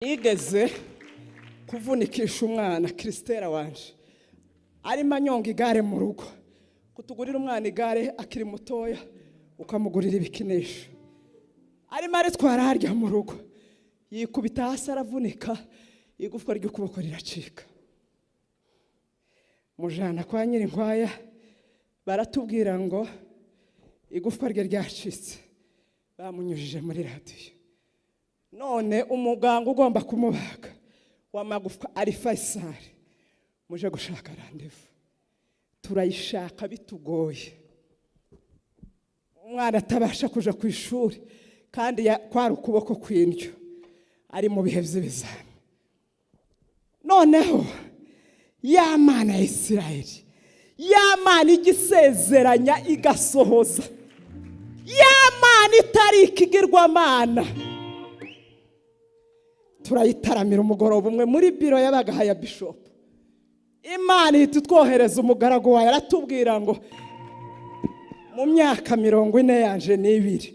Igeze kuvunikisha umwana Kristera wanje arimo anyonga igare mu rugo, kutugurira umwana igare akiri mutoya ukamugurira ibikinisho, arimo aritwara harya mu rugo yikubita hasi aravunika, igufwa ry'ukuboko riracika. Mujana kwa Nyirinkwaya baratubwira ngo igufwa rye ryacitse, bamunyujije muri radiyo. None umuganga ugomba kumubaga w'amagufwa ari Faisal, muje gushaka randevu, turayishaka bitugoye. Umwana atabasha kuja ku ishuri kandi kwari ukuboko kw'indyo, ari mu bihe by'ibizami. Noneho ya Mana ya Isirayeli, ya Mana igisezeranya igasohoza, ya Mana itari ikigirwamana, turayitaramira umugoroba umwe muri biro y'abagahaya bishop. Imana ihita twohereza umugaragu wayo aratubwira ngo mu myaka 40 yanje n'ibiri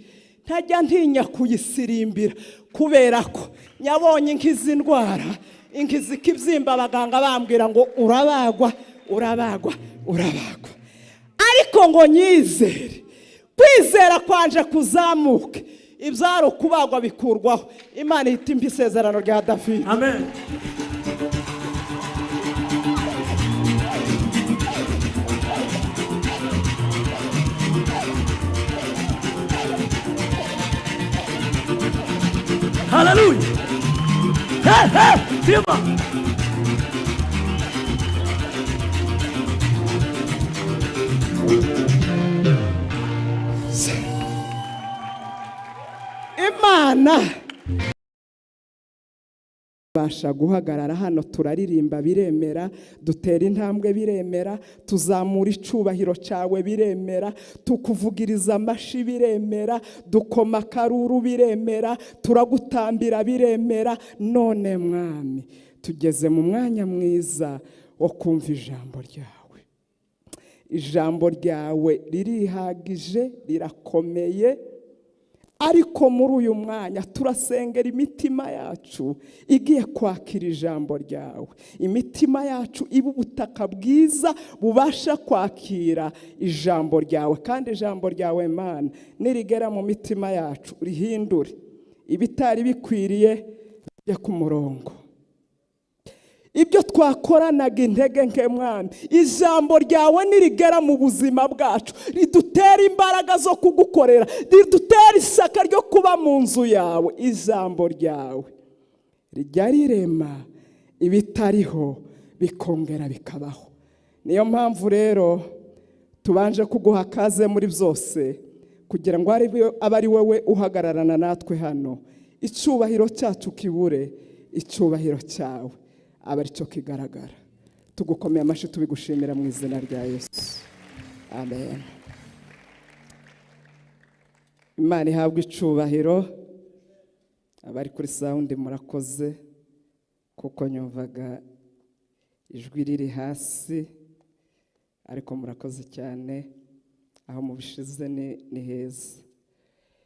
ntajya ntinya kuyisirimbira, kubera ko nyabonye inkizi ndwara, inkizi kibyimba, abaganga bambwira ngo urabagwa urabagwa urabagwa, ariko ngo nyizere, kwizera kwanje kuzamuke, ibyaro kubagwa bikurwaho. Imana ihita impa isezerano rya David. Amen. Hallelujah. Hey, hey, Simba. Imana basha guhagarara hano, turaririmba biremera, dutera intambwe biremera, tuzamura icubahiro cyawe biremera, tukuvugiriza amashi biremera, dukoma karuru biremera, turagutambira biremera. None mwami tugeze mu mwanya mwiza wo kumva ijambo ryawe. Ijambo ryawe ririhagije, rirakomeye, ariko muri uyu mwanya turasengera imitima yacu igiye kwakira ijambo ryawe. Imitima yacu iba ubutaka bwiza bubasha kwakira ijambo ryawe, kandi ijambo ryawe Mana nirigera mu mitima yacu rihindure ibitari bikwiriye byo ku murongo. Ibyo twakoranaga intege nke Mwami, ijambo ryawe nirigera mu buzima bwacu ridutera imbaraga zo kugukorera, ridutera isaka ryo kuba mu nzu yawe. Ijambo ryawe rijya rirema ibitariho bikongera bikabaho. Niyo mpamvu rero tubanje kuguha kaze muri byose, kugira ngo abe ari wowe uhagararana natwe hano. Icubahiro cyacu kibure icubahiro cyawe aba aricyo kigaragara. Tugukomeye amashi tubigushimira mu izina rya Yesu. Amen. Imana ihabwe icubahiro. Abari kuri sound murakoze, kuko nyumvaga ijwi riri hasi, ariko murakoze cyane, aho mubishize ni heza.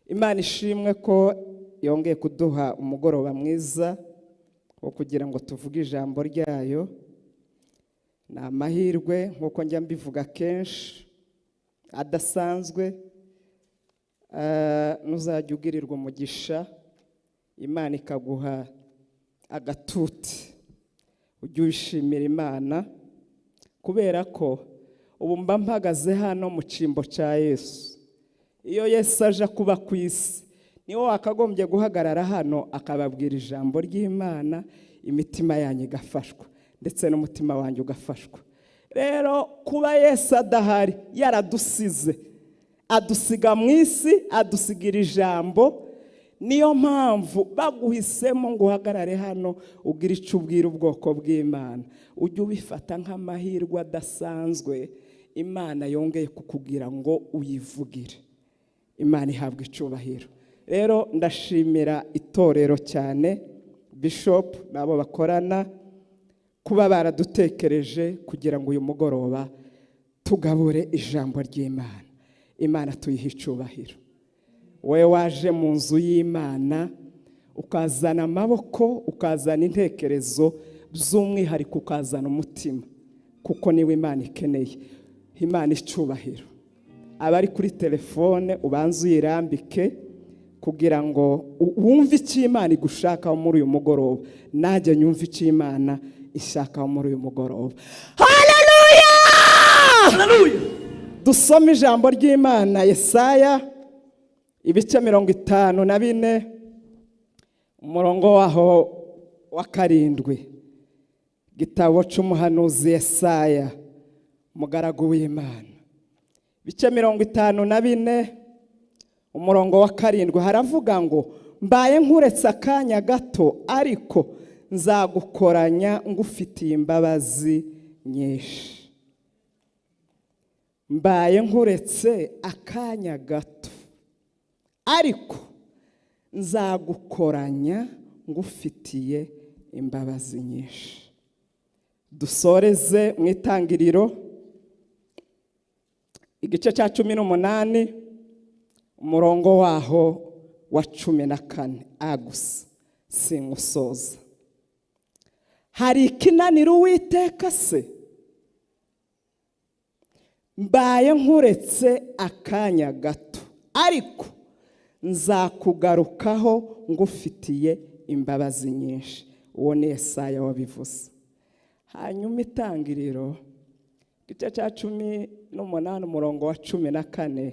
Imana ishimwe ko yongeye kuduha umugoroba mwiza wo kugira ngo tuvuge ijambo ryayo. Ni amahirwe nk'uko njya mbivuga kenshi adasanzwe, nuzajya ugirirwa umugisha, Imana ikaguha agatuti, ujye wishimira Imana, kubera ko ubu mba mpagaze hano mu cyimbo cya Yesu. Iyo Yesu aje kuba ku isi, niwo wakagombye guhagarara hano akababwira ijambo ry'Imana, imitima yanyu igafashwa, ndetse n'umutima wanjye ugafashwa. Rero kuba Yesu adahari, yaradusize, adusiga mu isi, adusigira ijambo. Niyo mpamvu baguhisemo ngo uhagarare hano ugira icyo ubwira ubwoko bw'Imana. Ujye ubifata nk'amahirwe adasanzwe Imana yongeye kukubwira ngo uyivugire. Imana ihabwe icubahiro. Rero ndashimira itorero cyane, Bishop nabo bakorana, kuba baradutekereje kugira ngo uyu mugoroba tugabure ijambo ry'Imana. Imana tuyihe icubahiro. We waje mu nzu y'Imana ukazana amaboko, ukazana intekerezo by'umwihariko, ukazana umutima, kuko niwe Imana ikeneye. Imana icubahiro. Abari kuri telefone ubanze uyirambike kugira ngo wumve icyo Imana igushakaho muri uyu mugoroba, najye nyumve icyo Imana ishakaho muri uyu mugoroba. Haleluya! Haleluya! Dusome ijambo ry'Imana, Yesaya ibice 54 umurongo waho wa 7. Gitabo cy'umuhanuzi Yesaya umugaragu w'Imana. Ibice 54 umurongo wa 7 haravuga ngo, mbaye nkuretse akanya gato, ariko nzagukoranya ngufitiye imbabazi nyinshi. Mbaye nkuretse akanya gato, ariko nzagukoranya ngufitiye imbabazi nyinshi. Dusoreze mu Itangiriro igice cya 18 umurongo waho wa 14. Agusa singusoza. Hari ikinaniro Uwiteka se? Mbaye nkuretse akanya gato, ariko nzakugarukaho ngufitiye imbabazi nyinshi. Uwo ni Yesaya wabivuze. Hanyuma Itangiriro igice cya 18 umurongo wa 14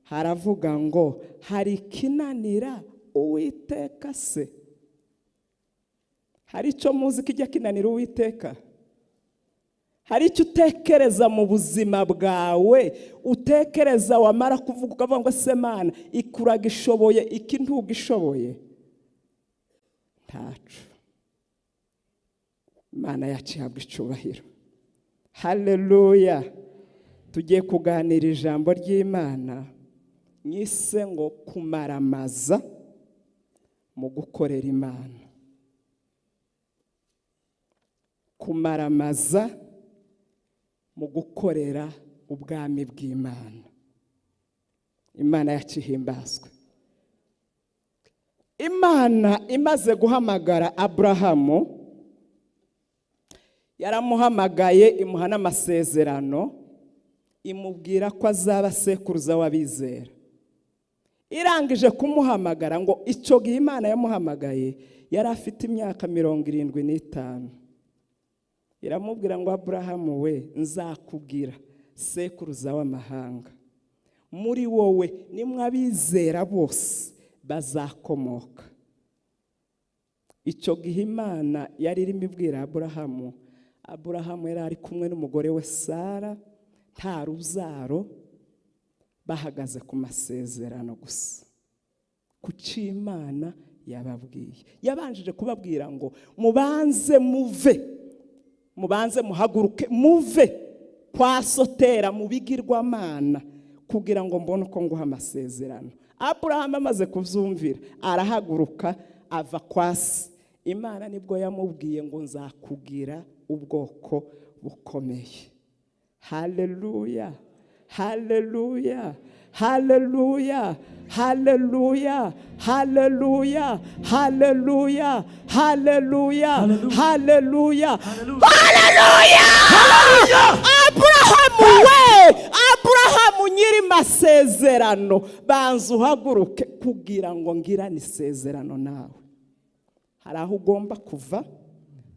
haravuga ngo, hari ikinanira Uwiteka se? Hari icyo muzi kijya kinanira Uwiteka? Hari icyo utekereza mu buzima bwawe, utekereza wamara kuvuga ukavuga ngo se Mana ikuraga ishoboye, iki ntuga ishoboye? Ntacu. Imana yacu ihabwa icubahiro. Haleluya. Tugiye kuganira ijambo ry'Imana nyise ngo kumaramaza mu gukorera Imana. Kumaramaza mu gukorera ubwami bw'Imana. Imana yacihimbazwe. Imana imaze guhamagara Aburahamu, yaramuhamagaye imuha n'amasezerano, imubwira ko azaba sekuruza w'abizera. Irangije kumuhamagara ngo icyo gihe Imana yamuhamagaye yari afite imyaka 75. Iramubwira ngo Aburahamu we, nzakubwira sekuruza w'amahanga, muri wowe nimwe abizera bose bazakomoka. Icyo gihe Imana yari irimo ibwira Aburahamu. Aburahamu yari ari kumwe n'umugore we Sara, nta rubyaro, bahagaze ku masezerano gusa, ku cyo Imana yababwiye. Yabanjije kubabwira ngo mubanze muhaguruke muve kwa Sotera mu bigirwamana kugira ngo mbone uko nguha amasezerano. Aburahamu amaze kuvyumvira arahaguruka ava kwa se. Imana nibwo yamubwiye ngo nzakugira ubwoko bukomeye. Haleluya, haleluya, haleluya, haleluya, haleluya, haleluya, haleluya, haleluya, haleluya. Aburahamu we, Aburahamu nyiri masezerano, banza uhaguruke kugira ngo ngirane isezerano nawe. Hari aho ugomba kuva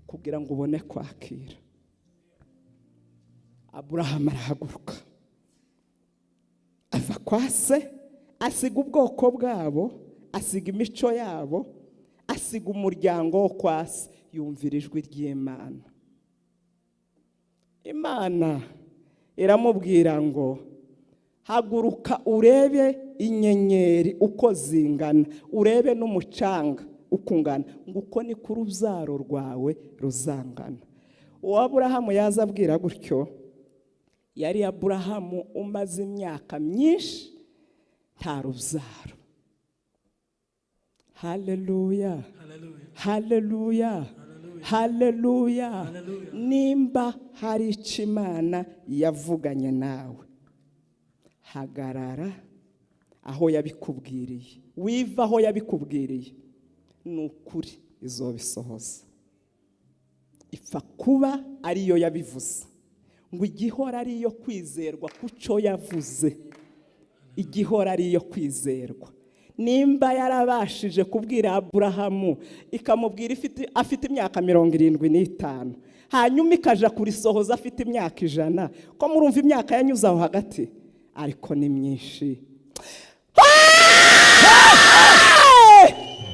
kugira ngo ubone kwakira. Aburahamu arahaguruka ava kwa se, asiga ubwoko bwabo, asiga imico yabo, asiga umuryango wo kwa se, yumvira ijwi ry'Imana. Imana iramubwira ngo haguruka urebe inyenyeri uko zingana, urebe n'umucanga uko ungana, nguko ni ku rubyaro rwawe ruzangana. Uwo Aburahamu yaza abwira gutyo yari Aburahamu umaze imyaka myinshi nta rubyaro. Haleluya, haleluya, haleluya. Nimba hari icyo Imana yavuganye nawe, hagarara aho yabikubwiriye, wiva aho yabikubwiriye, nukuri izobisohoza. Ipfa kuba ariyo yabivuze ngo igihora ariyo kwizerwa kuco yavuze. Igihora ariyo kwizerwa. Nimba yarabashije kubwira Aburahamu ikamubwira afite imyaka 75 hanyuma ikaja kurisohoza afite imyaka 100, ko murumva imyaka yanyuze aho hagati ariko ni myinshi.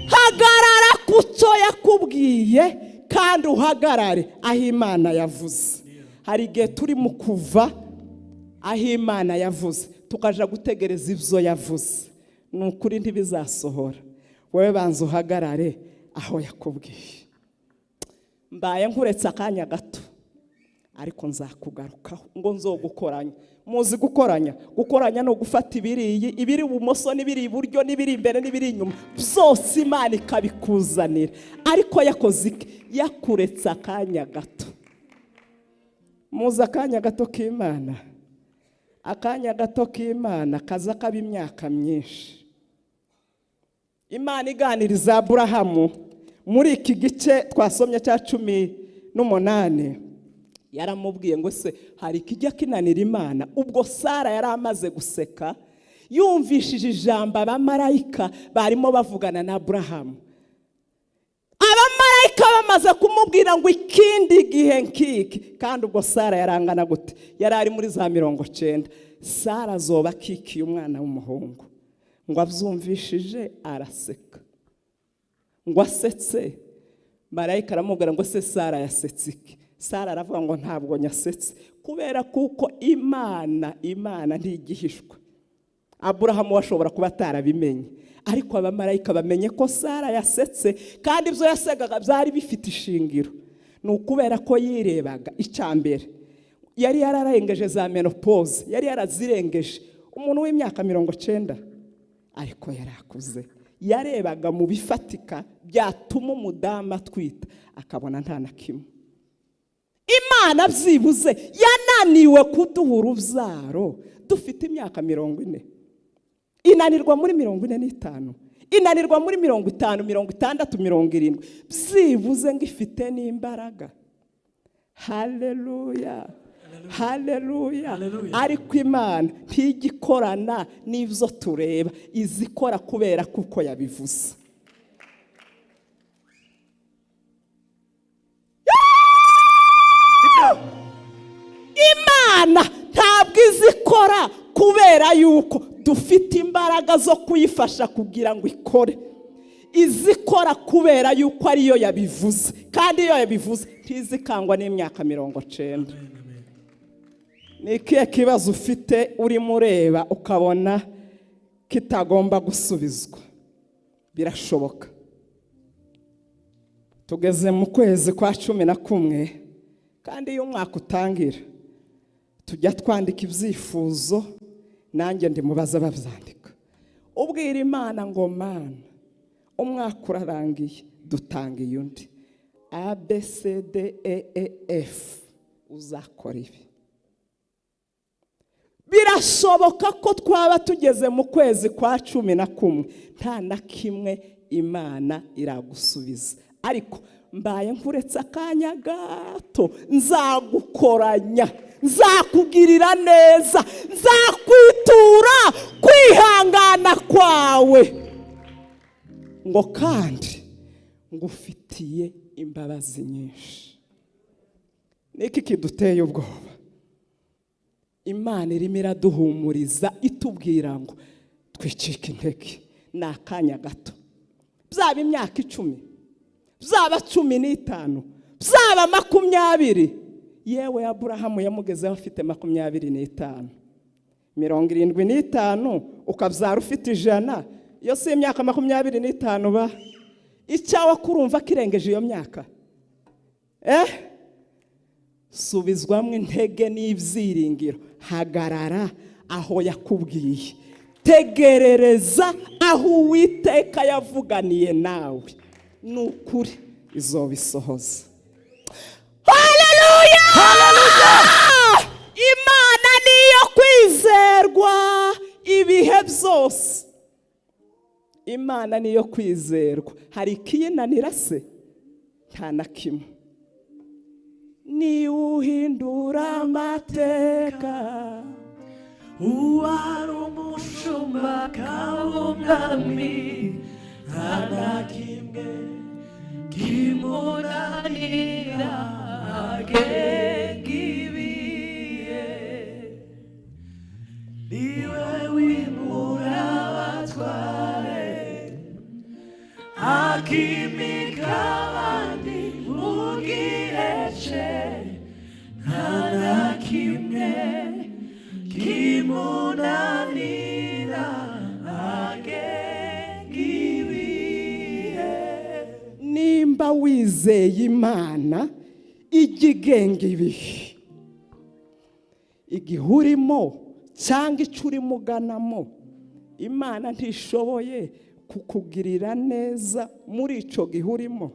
Hagarara kuco yakubwiye kandi uhagarare aho Imana yavuze. Hari igihe turi mu kuva aho Imana yavuze tukaja gutegereza ivyo yavuze, nukuri ntibizasohora. Wewe banza uhagarare aho yakubwiye. Mbaye nkuretse akanya gato ariko nzakugarukaho ngo nzogukoranya. Muzi gukoranya no gufata ibiri ibumoso n'ibiri iburyo n'ibiri imbere n'ibiri inyuma byose Imana ikabikuzanira. Ariko yakoze yakuretse akanya gato. Muzi akanya gato k'Imana, akanya gato k'Imana kaza kaba imyaka myinshi. Imana iganiriza Aburahamu muri iki gice twasomye cya 18, yaramubwiye ngo se hari kijya kinanira Imana. Ubwo Sara yari amaze guseka yumvishije ijambo abamarayika barimo bavugana na Aburahamu. Abamarayika bamaze kumubwira ngo ikindi gihe nkiki, kandi ubwo Sara yarangana gute? Yari ari muri za 90. Sara azoba akikiye umwana w'umuhungu. Ngo avyumvishije araseka. Ngo asetse marayika aramubwira ngo se Sara yasetse iki? Sara aravuga ngo ntabwo nyasetse, kubera kuko Imana ntigihishwa. Aburahamu washobora kuba atarabimenye, ariko abamarayika bamenye ko Sara yasetse, kandi ibyo yasegaga byari bifite ishingiro. Ni ukubera ko yirebaga icyambere yari yararengeje za menopause, yari yarazirengeje. Umuntu w'imyaka 90 ariko yarakuze, yarebaga mu bifatika byatuma umudamu atwita akabona nta na kimwe. Imana byibuze yananiwe kuduha urubyaro dufite imyaka 40. Inanirwa muri 45, inanirwa muri 50, 60, 70, byibuze ngo ifite n'imbaraga. Haleluya, haleluya. Ariko Imana ntigikorana n'ivyo tureba, izikora kubera kuko yabivuze. Imana ntabwo izikora kubera yuko dufite imbaraga zo kuyifasha kugira ngo ikore. Izikora kubera yuko ariyo yabivuze, kandi iyo yabivuze ntizikangwa n'imyaka 90. Nikiye kibazo ufite uri mureba ukabona kitagomba gusubizwa? Birashoboka. Tugeze mu kwezi kwa 11, kandi iyo umwaka utangira tujya twandika ibyifuzo, nanjye ndi mubaza bavyandika. Ubwira Imana ngo Mana, umwaka urarangiye, dutangiye undi A B C D E E F, uzakora ibi. Birashoboka ko twaba tugeze mu kwezi kwa 11 nta na kimwe Imana iragusubiza, ariko mbaye nkuretse akanya gato nzagukoranya, nzakugirira neza, nzakwitura kwihangana kwawe, ngo kandi ngufitiye imbabazi nyinshi. Niki kiduteye ubwoba? Imana irimo iraduhumuriza itubwira ngo twicike intege, ni akanya gato. Byaba imyaka 10, byaba 15, byaba 20. Yewe Aburahamu yamugezeho afite 25. 75 ukabyara ufite 100, iyo si imyaka 25 ba icyawa kurumva kirengeje iyo myaka. Subizwamwe intege n'ibyiringiro. Hagarara aho yakubwiye, tegerereza aho Uwiteka yavuganiye nawe, nukuri izobisohoza. Haleluya, haleluya. Imana niyo kwizerwa ibihe byose. Imana niyo kwizerwa hari ikiyinanira se? Nta na kimwe. Ni uhindura amateka, uwari umushumba kabumwami, nta na kimwe kimunanira agenga ibihe. Niwe wimura abatware, akimika abandi mu gihe cye, nta na kimwe kimunanira agenga ibihe. nimba wizeye Imana ijya igenga ibihe, igihe urimo cyangwa icyo urimo uganamo, Imana ntishoboye kukugirira neza muri icyo gihe urimo?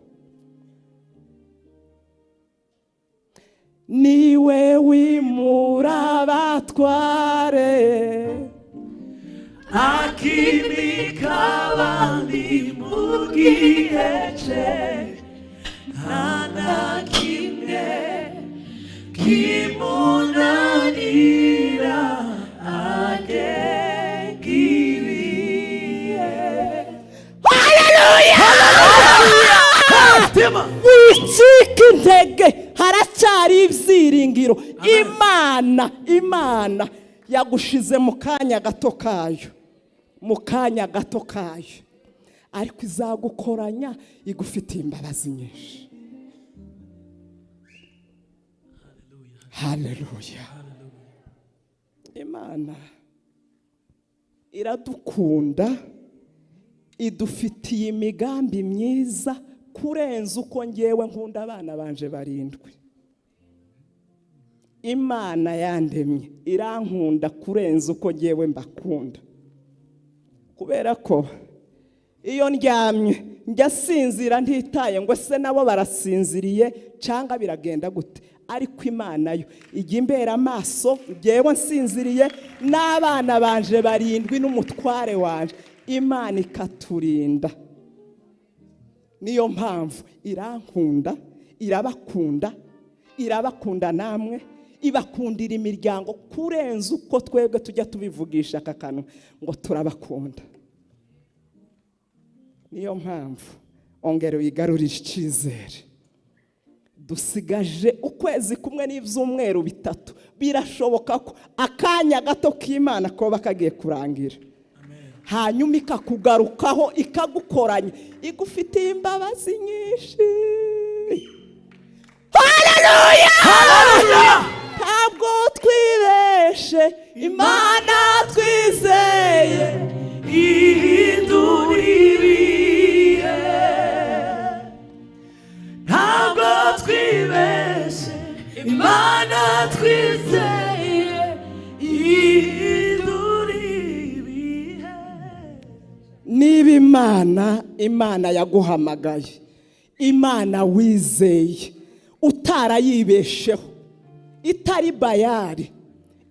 Niwe wimura abatware, akimika abandi mu gihe cye, nta na kimwe kimunanira agenga ibihe. Haleluya! Wicika intege, haracyari ibyiringiro. Imana yagushize mu kanya gato kayo, mu kanya gato kayo, ariko izagukoranya igufitiye imbabazi nyinshi. Haleluya! Imana iradukunda, idufitiye imigambi myiza kurenza uko ngewe nkunda abana banje 7. Imana yandemye irankunda kurenza uko ngewe mbakunda, kubera ko iyo ndyamye njya sinzira ntitaye ngo se nabo barasinziriye cyangwa biragenda gute, ariko Imana yo ijya imbera amaso ngewe nsinziriye n'abana banje 7 n'umutware wanje. Imana ikaturinda. Niyo mpamvu irankunda, irabakunda namwe, ibakundira imiryango kurenza uko twebwe tujya tubivugisha aka kanwa ngo turabakunda. Niyo mpamvu ongera uyigarurire icyizere. Dusigaje ukwezi kumwe n'ibyumweru 3, birashoboka ko akanya gato k'Imana koba kagiye kurangira, hanyuma ikakugarukaho ikagukoranya igufitiye imbabazi nyinshi. Haleluya! Haleluya! Ntabwo twibeshe, Imana twizeye ihindura ibihe. Ntabwo twibeshe, Imana twizeye ihindura ibihe. Niba Imana yaguhamagaye, Imana wizeye, utarayibesheho, itari Bayali,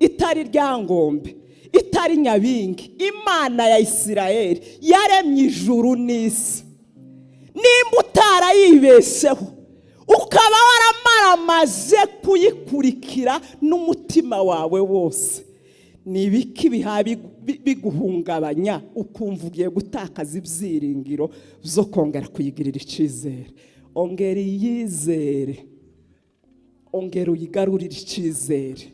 itari Ryangombe, itari Nyabingi, Imana ya Isirayeli yaremye ijuru n'isi. Nimba utarayibesheho ukaba waramaramaje kuyikurikira n'umutima wawe wose, nibiki bihabi biguhungabanya ukumva ugiye gutakaza ibyiringiro byo kongera kuyigirira icyizere? Ongera iyizere, ongera uyigarurire icyizere,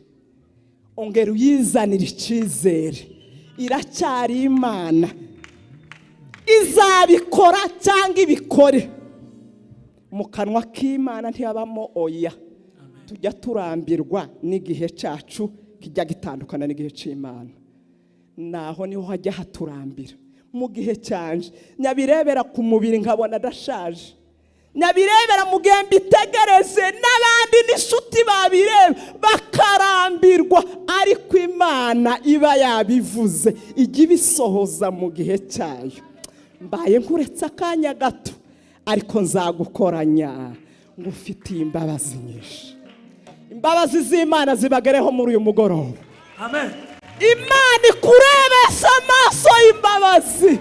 ongera uyizanire icyizere. Iracyari Imana, izabikora cyangwa ibikore. Mu kanwa k'Imana ntiyabamo oya. Tujya turambirwa n'igihe cyacu kijya gitandukana n'igihe cy'Imana, naho niho hajya haturambira. Mu gihe cyanje nyabirebera ku mubiri nkabona adashaje, nyabirebera mu gihe mbitegereze n'abandi n'inshuti babireba bakarambirwa, ariko Imana iba yabivuze ijya ibisohoza mu gihe cyayo. Mbaye nkuretse akanya gato, ariko nzagukoranya ngufitiye imbabazi nyinshi. Imbabazi z'Imana zibagereho muri uyu mugoroba. Amen. Imana ikurebesha amaso y'imbabazi.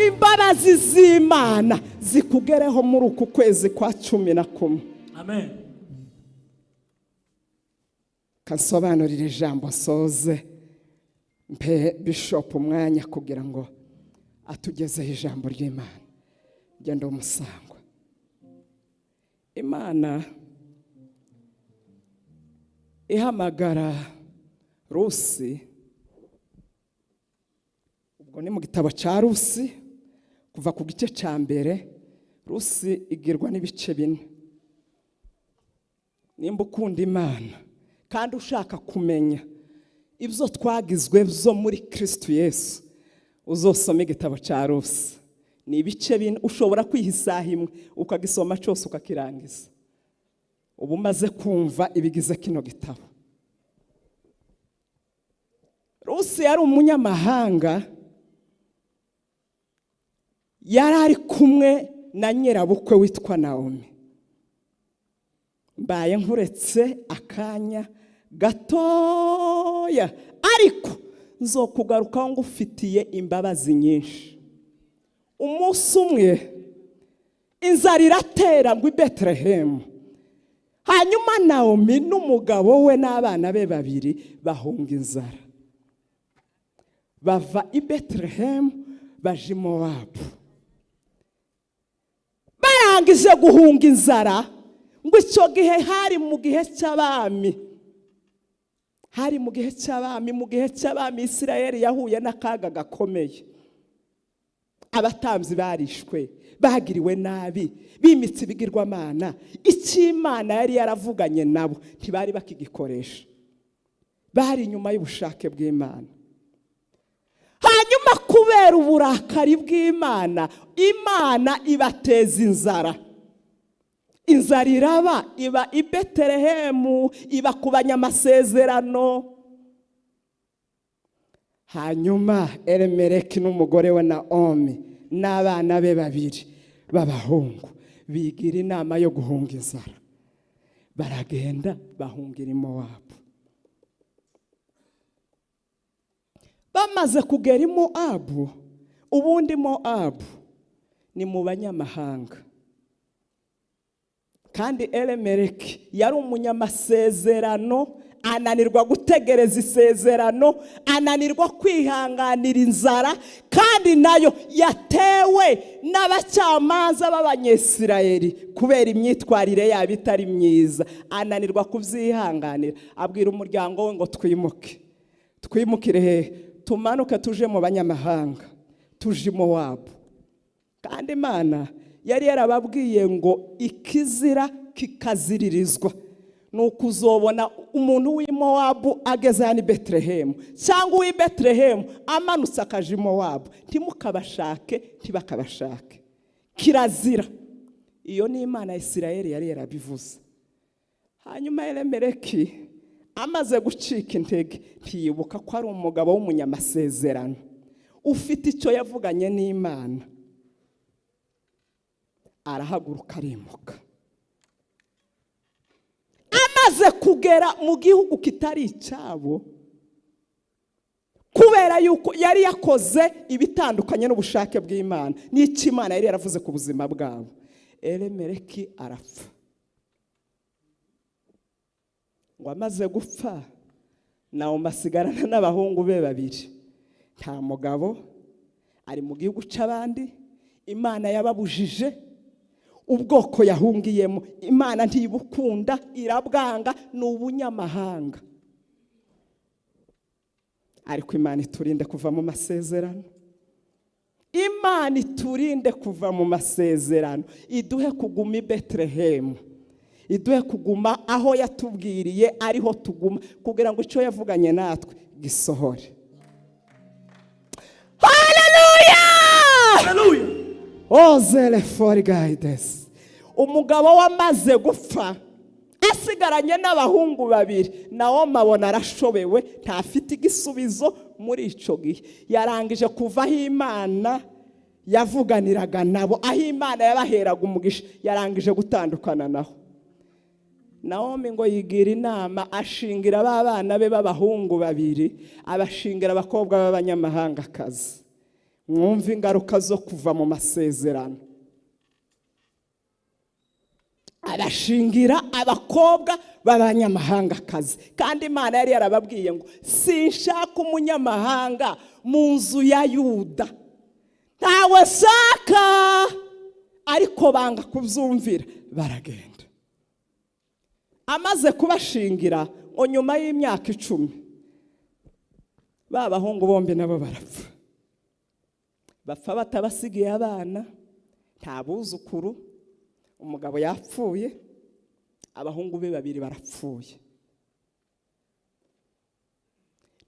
Imbabazi z'Imana zikugereho muri uku kwezi kwa 11. Amen. Kansobanurira ijambo soze mpe bishop umwanya kugira ngo atugezeho ijambo ry'Imana. Genda umusangwa. Imana ihamagara Rusi, ubwo ni mu gitabo cya Rusi kuva ku gice cya mbere. Rusi igirwa n'ibice 4. Nimba ukunda Imana kandi ushaka kumenya ibyo twagizwe zo muri Kristo Yesu, uzosoma igitabo cya Rusi. Ni ibice 4, ushobora kwihisaha imwe ukagisoma cyose ukakirangiza. Ubu maze kumva ibigize kino gitabo. Rusi yari umunyamahanga, yari ari kumwe na nyirabukwe witwa Naomi. Mbaye nkuretse akanya gatoya, ariko nzokugaruka ngo ufitiye imbabazi nyinshi. Umunsi umwe inzara iratera ngo i Betelehemu. Hanyuma Naomi n'umugabo we n'abana be 2 bahunga inzara. Bava i Betelehemu baje i Mowabu. Barangije guhunga inzara ngo icyo gihe hari mu gihe cy'abami. Hari mu gihe cy'abami Isirayeli yahuye n'akaga gakomeye. Abatambyi barishwe, bagiriwe nabi, bimitse ibigirwamana. Icy'Imana yari yaravuganye nabo ntibari bakigikoresha. Bari inyuma y'ubushake bw'Imana. Hanyuma kubera uburakari bw'Imana, Imana ibateza inzara. Inzara iraba, iba i Betelehemu, iba ku banyamasezerano. Hanyuma Elimeleki n'umugore we Naomi n'abana be 2 b'abahungu bigira inama yo guhunga inzara. Baragenda bahungira i Mowabu. Bamaze kugera i Mowabu, ubundi Mowabu ni mu banyamahanga. Kandi Elimeleki yari umunyamasezerano, ananirwa gutegereza isezerano, ananirwa kwihanganira inzara, kandi nayo yatewe n'abacamanza b'Abanyesirayeli kubera imyitwarire yabo itari myiza. Ananirwa kubyihanganira, abwira umuryango we ngo twimukire hehe, tumanuke tuje mu banyamahanga, tuje i Mowabu. Kandi Imana yari yarababwiye ngo ikizira kikaziririzwa. Nuko uzobona umuntu w'i Mowabu ageze hano i Betelehemu, cyangwa uw'i Betelehemu amanutse akaje i Mowabu, ntimukabashake, ntibakabashake. Kirazira. Iyo ni Imana ya Isirayeli yari yarabivuze. Hanyuma Elimeleki amaze gucika intege, ntiyibuka ko ari umugabo w'umunyamasezerano ufite icyo yavuganye n'Imana. Arahaguruka arimuka. Amaze kugera mu gihugu kitari icyabo, kubera yuko yari yakoze ibitandukanye n'ubushake bw'Imana n'icyo Imana yari yaravuze ku buzima bwabo, Elimeleki arapfa. Ngo amaze gupfa, Naomi asigarana n'abahungu be 2. Nta mugabo, ari mu gihugu cy'abandi. Imana yababujije. Ubwoko yahungiyemo Imana ntibukunda, irabwanga, n'ubunyamahanga. Ariko Imana iturinde kuva mu masezerano. Imana iturinde kuva mu masezerano. Iduhe kuguma i Betelehemu, iduhe kuguma aho yatubwiriye ariho tuguma, kugira ngo icyo yavuganye natwe gisohore. Hallelujah! Hallelujah! Ozele for guidance. Umugabo wamaze gupfa, asigaranye n'abahungu 2. Naomi abona arashobewe, ntafite igisubizo muri ico gihe. Yarangije kuva aho Imana yavuganiraga nabo, aho Imana yabaheraga umugisha, yarangije gutandukana naho. Naomi ngo yigira inama, ashingira abana be b'abahungu 2, abashingira abakobwa b'abanyamahanga kazi. Mwumva ingaruka zo kuva mu masezerano. abashingira abakobwa b'abanyamahangakazi. Kandi Imana yari yarababwiye ngo sinshaka umunyamahanga mu nzu ya Yuda, ntawe shaka. Ariko banga kubyumvira baragenda. Amaze kubashingira ngo nyuma y'imyaka 10 babahungu bombi nabo barapfa. Bapfa batabasigiye abana, nta buzukuru. Umugabo yapfuye, abahungu be 2 barapfuye.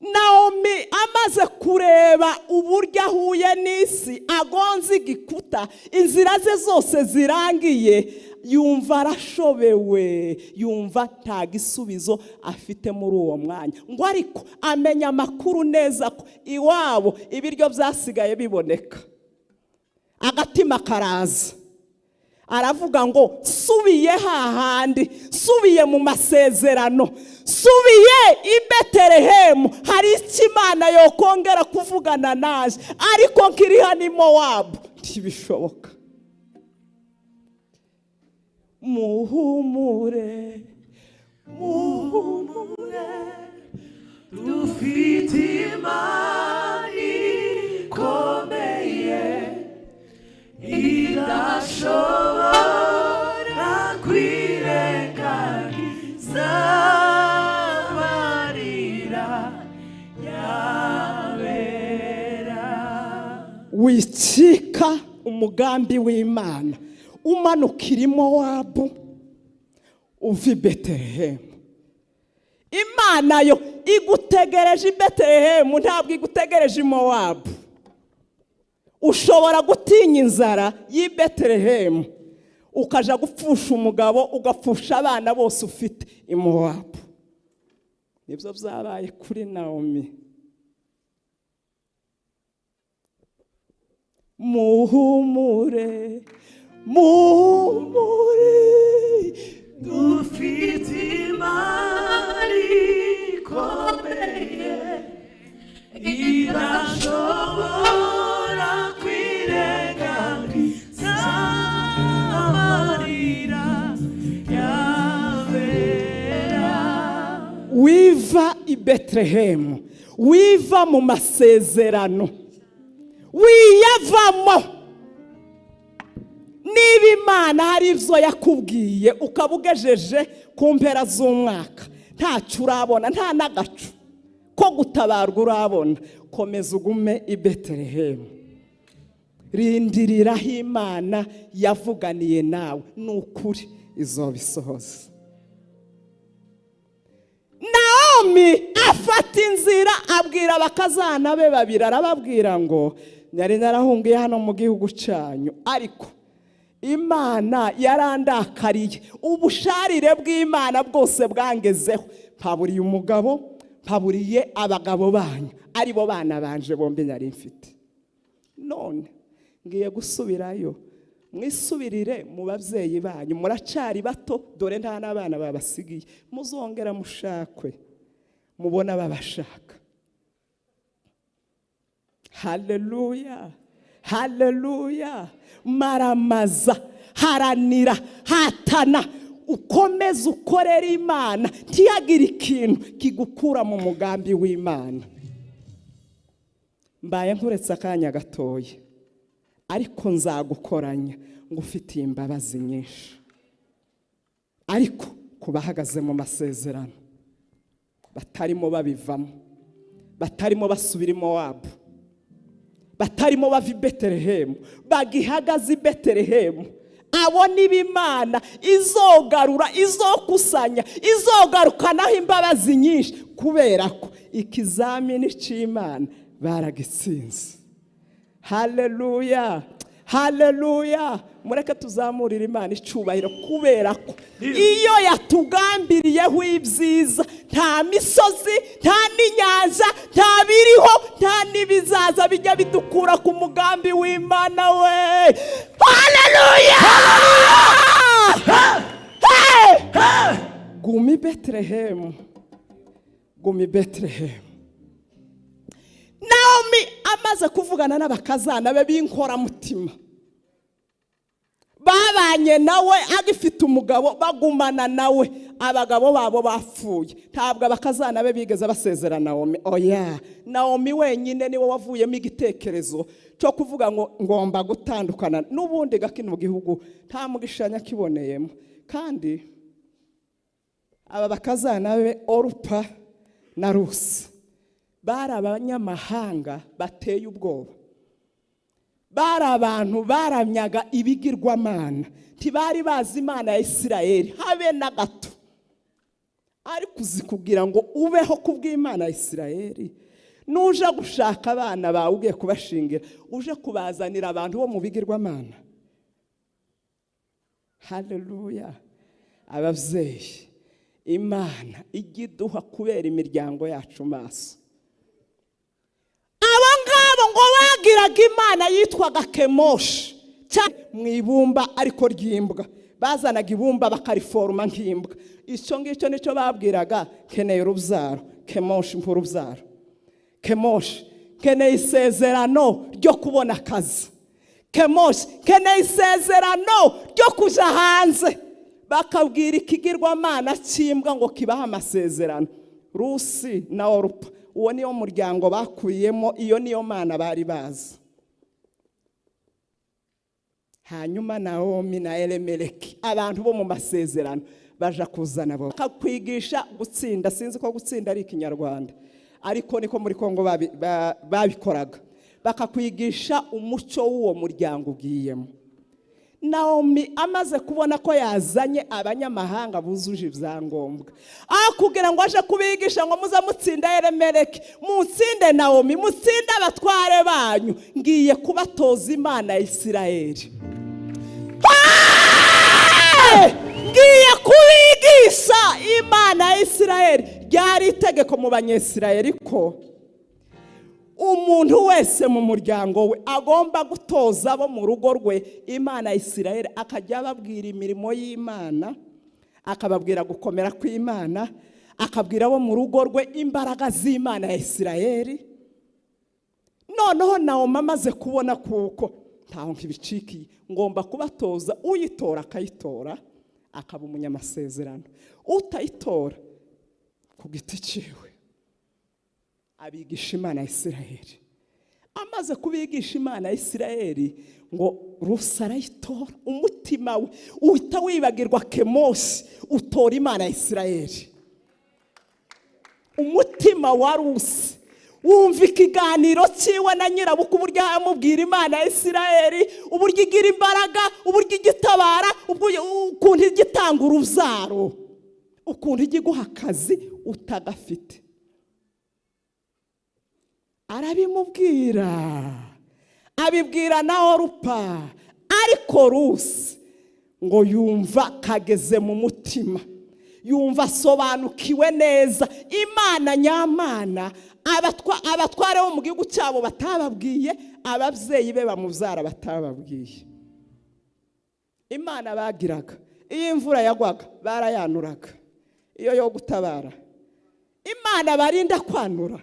Naomi amaze kureba uburyo ahuye n'isi, agonze igikuta, inzira ze zose zirangiye, yumva arashobewe, yumva nta gisubizo afite muri uwo mwanya. Ngo ariko amenya amakuru neza ko iwabo ibiryo byasigaye biboneka. Agatima karaza, aravuga ngo subiye hahandi, subiye mu masezerano, subiye i Betelehemu, hari ikimana yo kongera kuvugana naje, ariko nkiri hano Mowabu ntibishoboka. Muhumure, muhumure, dufite Imana ikomeye, idashobora kwirengagiza amarira y'abera. Wicika umugambi w'Imana, umanukira i Mowabu uva i Betelehemu. Imana yo igutegereje i Betelehemu, ntabwo igutegereje i Mowabu. Ushobora gutinya inzara y'i Betelehemu ukaja gupfusha umugabo, ugapfusha abana bose ufite i Mowabu. Nibyo byabaye kuri Naomi. Muhumure, muhumure, dufite Imana ikomeye, idashobora kwirengagiza amarira y'abera. Wiva i Betelehemu, wiva mu masezerano, wiyavamo. Niba Imana hari ibyo yakubwiye ukaba ugejeje ku mpera z'umwaka, ntacyo urabona, nta n'agacu ko gutabarwa urabona, komeza ugume i Betelehemu. Rindiriraho Imana yavuganiye nawe, n'ukuri izobisohoza. Naomi afata inzira, abwira abakazana be 2, arababwira ngo nari narahungiye hano mu gihugu cyanyu, ariko Imana yarandakariye, ubusharire bw'Imana bwose bwangezeho, mpaburiye umugabo, mpaburiye abagabo banyu, aribo bana banje bombi nari mfite. None ngiye gusubirayo, mwisubirire mu babyeyi banyu, muracari bato, dore nta n'abana babasigiye, muzongera mushakwe mubona babashaka. Haleluya, haleluya. Maramaza, haranira, hatana, ukomeze ukorera Imana, ntiyagira ikintu kigukura mu mugambi w'Imana. Mbaye nkuretse akanya gatoya, ariko nzagukoranya ngo ufitiye imbabazi nyinshi. Ariko kubahagaze mu masezerano, batarimo babivamo, batarimo basubira i Mowabu, batarimo bava i Betelehemu, bagihagaze i Betelehemu, abo niba Imana izogarura, izokusanya, izogarukanaho imbabazi nyinshi, kubera ko ikizamini cy'Imana baragitsinze. Haleluya, haleluya. Mureke tuzamurira Imana icubahiro, kubera ko iyo yatugambiriyeho ibyiza, nta misozi, nta n'inyanja, nta biriho, nta n'ibizaza bijya bidukura ku mugambi w'Imana we. Haleluya! Gumi Betelehemu, gumi Betelehemu. Naomi amaze kuvugana n'abakazana be b'inkora mutima, babanye nawe agifite umugabo bagumana nawe abagabo babo bapfuye ntabwo abakazana be bigeze basezera Naomi oya Naomi wenyine niwe wavuyemo igitekerezo cyo kuvuga ngo ngomba gutandukana n'ubundi gakino mu gihugu nta mugishanya kiboneyemo kandi aba bakazana be Orupa na Rusi bari abanyamahanga bateye ubwoba bari abantu baramyaga ibigirwamana ntibari bazi Imana ya Isirayeli habe na gato ariko uzikugira ngo ubeho kubw'Imana ya Isirayeli nuje gushaka abana bawe ugiye kubashingira uje kubazanira abantu bo mu bigirwamana haleluya abavyeyi Imana igiduha kubera imiryango yacu maso ngo bagiraga Imana yitwaga Kemoshi mwibumba ariko ryimbwa bazanaga ibumba bakariforma nk'imbwa icyo ngicyo nico babwiraga keneye urubyaro Kemoshi mpurubyaro Kemoshi keneye isezerano ryo kubona akazi Kemoshi keneye isezerano ryo kuja hanze bakabwira ikigirwamana cimbwa ngo kibaha amasezerano Rusi na Orupa uwo niyo muryango bakuyemo iyo niyo Mana bari bazi hanyuma Naomi na Elimeleki abantu bo mu masezerano baja kuzana bo bakakwigisha gutsinda sinzi ko gutsinda ari ikinyarwanda ariko niko muri Kongo babikoraga bakakwigisha umuco w'uwo muryango ugiyemo Naomi amaze kubona ko yazanye abanyamahanga buzuje ibyangombwa kugira ngo aje kubigisha ngo muza mutsinda Elimeleki mutsinde Naomi mutsinde abatware banyu ngiye kubatoza Imana ya Isirayeli ngiye kubigisha Imana ya Isirayeli ryari itegeko mu banyesirayeli ko umuntu wese mu muryango we agomba gutoza abo mu rugo rwe Imana ya Isirayeli akajya ababwira imirimo y'Imana akababwira gukomera kw'Imana akabwira abo mu rugo rwe imbaraga z'Imana ya Isirayeli noneho Naomi amaze kubona kuko ntaho nkibicikiye ngomba kubatoza uyitora akayitora akaba umunyamasezerano utayitora ku giti ciwe abigisha Imana ya Isirayeli amaze kubigisha Imana ya Isirayeli ngo rusarayitora umutima we uhita wibagirwa Kemoshi utora Imana ya Isirayeli umutima wa Rusi wumva ikiganiro ciwe na nyirabuku uburyo amubwira Imana ya Isirayeli uburyo igira imbaraga uburyo igitabara ukuntu igitanga urubyaro ukuntu igiguha akazi utagafite arabimubwira abibwira na Orupa ariko Rusi ngo yumva kageze mu mutima yumva asobanukiwe neza Imana nyamana abatware bo mu gihugu cyabo batababwiye abavyeyi be bamuvyara batababwiye Imana bagiraga iyo imvura yagwaga barayanuraga iyo yo gutabara Imana barinda kwanura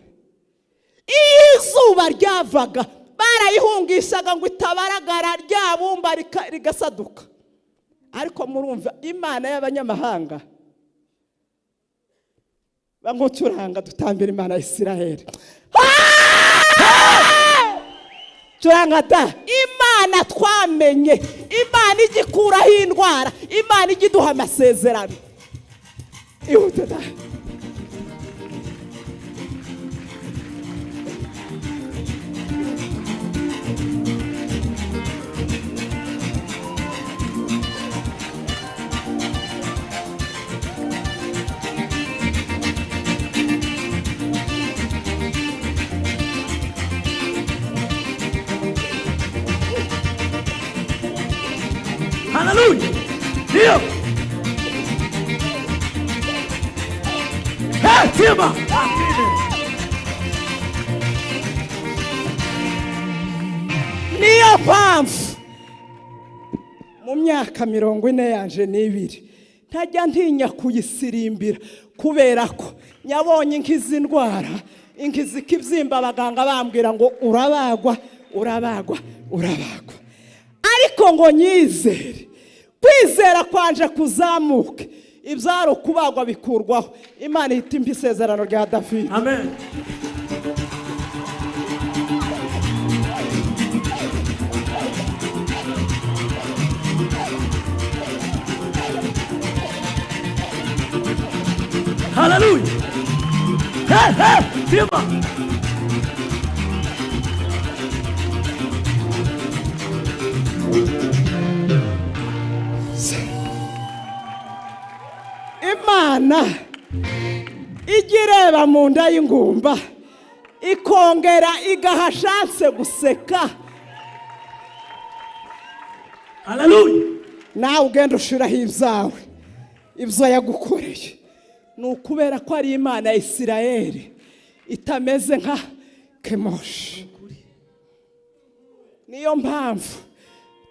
izuba ryavaga barayihungishaga ngo itabaragara ryabumba rigasaduka ariko murumva Imana y'abanyamahanga bangocuranga dutambira Imana ya Isirayeli curanga da Imana twamenye Imana igikuraho indwara Imana igiduha amasezerano ihute da Hallelujah. Dio. Hey, Tima. Niyo mpamvu mu myaka 40 yanje n'ibiri ntajya ntinya kuyisirimbira kubera ko nyabonye inkizi ndwara inkizi kibyimba abaganga bambwira ngo urabagwa ariko ngo nyizere kwizera kwanje kuzamuke ibyaro kubagwa bikurwaho Imana ihita impa isezerano rya David. Amen. Hallelujah. Hey, hey, Tima. Imana igireba mu nda y'ingumba ikongera igahashatse guseka. Hallelujah. Nawe ugenda ushiraho ibyawe ibyo yagukoreye ni ukubera ko ari Imana ya Isirayeli itameze nka Kemoshi. Niyo mpamvu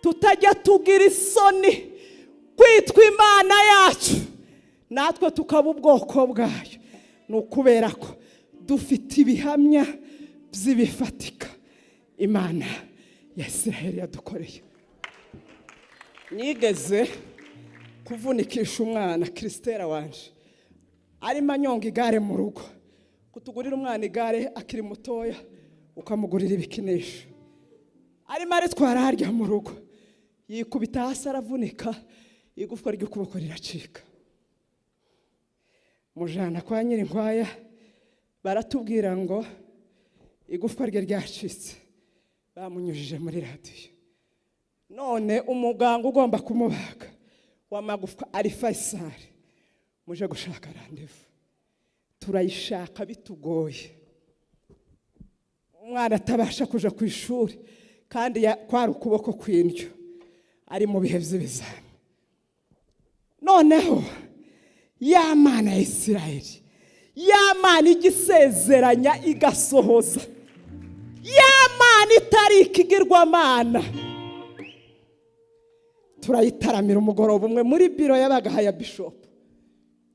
tutajya tugira isoni kwitwa Imana yacu natwe tukaba ubwoko bwayo. Ni ukubera ko dufite ibihamya by'ibifatika Imana ya Isirayeli yadukoreye. Nigeze kuvunikisha umwana Kristera wanje arimo anyonga igare mu rugo. Kutugurira umwana igare akiri mutoya ukamugurira ibikinisho, arimo aritwara harya mu rugo yikubita hasi aravunika, igufwa ry'ukuboko riracika. Mujana kwa Nyirinkwaya baratubwira ngo igufwa rye ryacitse, bamunyujije muri radiyo. None umuganga ugomba kumubaga w'amagufwa ari Faisal, muje gushaka randevu. Turayishaka bitugoye, umwana atabasha kuja ku ishuri kandi kwari ukuboko kw'indyo, ari mu bihe by'ibizami. Noneho ya Mana ya Isirayeli, ya Mana igisezeranya igasohoza, ya Mana itari ikigirwamana, turayitaramira umugoroba umwe muri biro y'abagaha ya Bishop.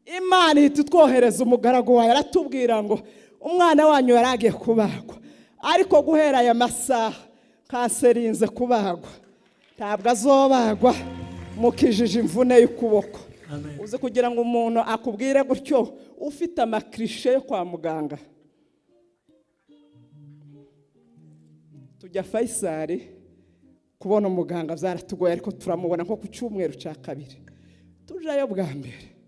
Imana ihita itwohereza umugaragu wayo aratubwira ngo umwana wanyu yaragiye kubagwa, ariko guhera aya masaha kanseri inze kubagwa, ntabwo azobagwa, mukijije imvune y'ukuboko. Uzi kugira ngo umuntu akubwire gutyo ufite amakrishe yo kwa muganga. Tujya Faisal kubona umuganga byaratugoye, ariko turamubona nko ku cyumweru cya kabiri. Tujayo bwa mbere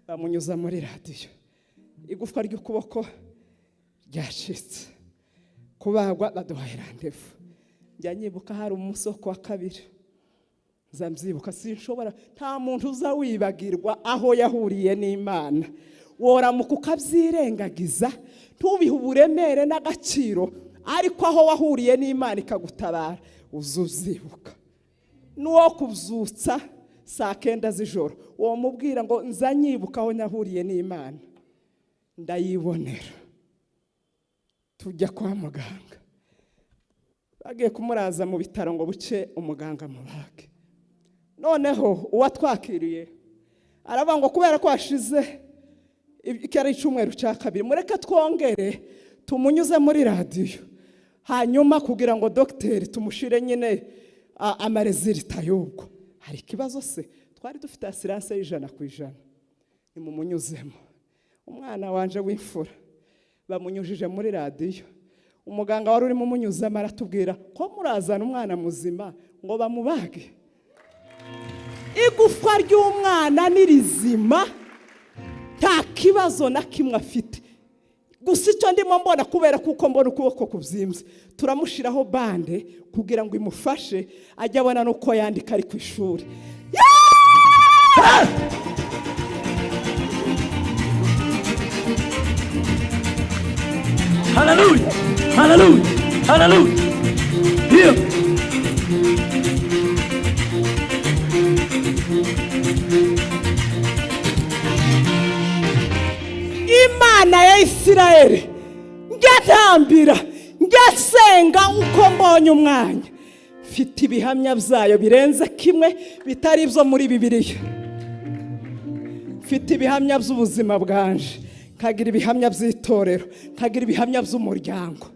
bamunyuza muri radiyo, igufwa ry'ukuboko ryacitse, kubagwa baduhaye randevu. Njya nyibuka hari umusoko wa kabiri, nzamzibuka sinshobora, nta muntu uza wibagirwa aho yahuriye n'Imana. Woramuka ukabyirengagiza ntubihe uburemere n'agaciro, ariko aho wahuriye n'Imana ikagutabara uzubyibuka. Nuwo kubyutsa saa 9 z'ijoro uwo mubwira ngo nzanyibuka aho nahuriye n'Imana, ndayibonera. Tujya kwa muganga, bagiye kumuraza mu bitaro ngo buce umuganga mubage. Noneho uwatwakiriye aravuga ngo kubera ko hashize ikari cyumweru cya kabiri, mureke twongere tumunyuze muri radiyo, hanyuma kugira ngo dogiteri tumushire nyine amarezilita y'ubwo. Hari ikibazo se? Twari dufite assurance y'100%. Nimumunyuzemo. Umwana wanje w'imfura bamunyujije muri radiyo, umuganga wari urimo umunyuzamo aratubwira ko murazana umwana muzima ngo bamubage. Igufwa ry'umwana ni rizima, nta kibazo na kimwe afite. Gusa icyo ndimo mbona kubera kuko mbona ukuboko kubyimbye, turamushiraho bande kugira ngo imufashe ajye abona nuko yandika ari ku ishuri. Hallelujah. Hallelujah. Hallelujah. Here. Imana ya Isirayeli ngatambira ngasenga uko mbonye umwanya, mfite ibihamya byayo birenze kimwe bitari ibyo muri Bibiliya. Mfite ibihamya by'ubuzima bwanje, kagira ibihamya by'itorero, kagira ibihamya by'umuryango.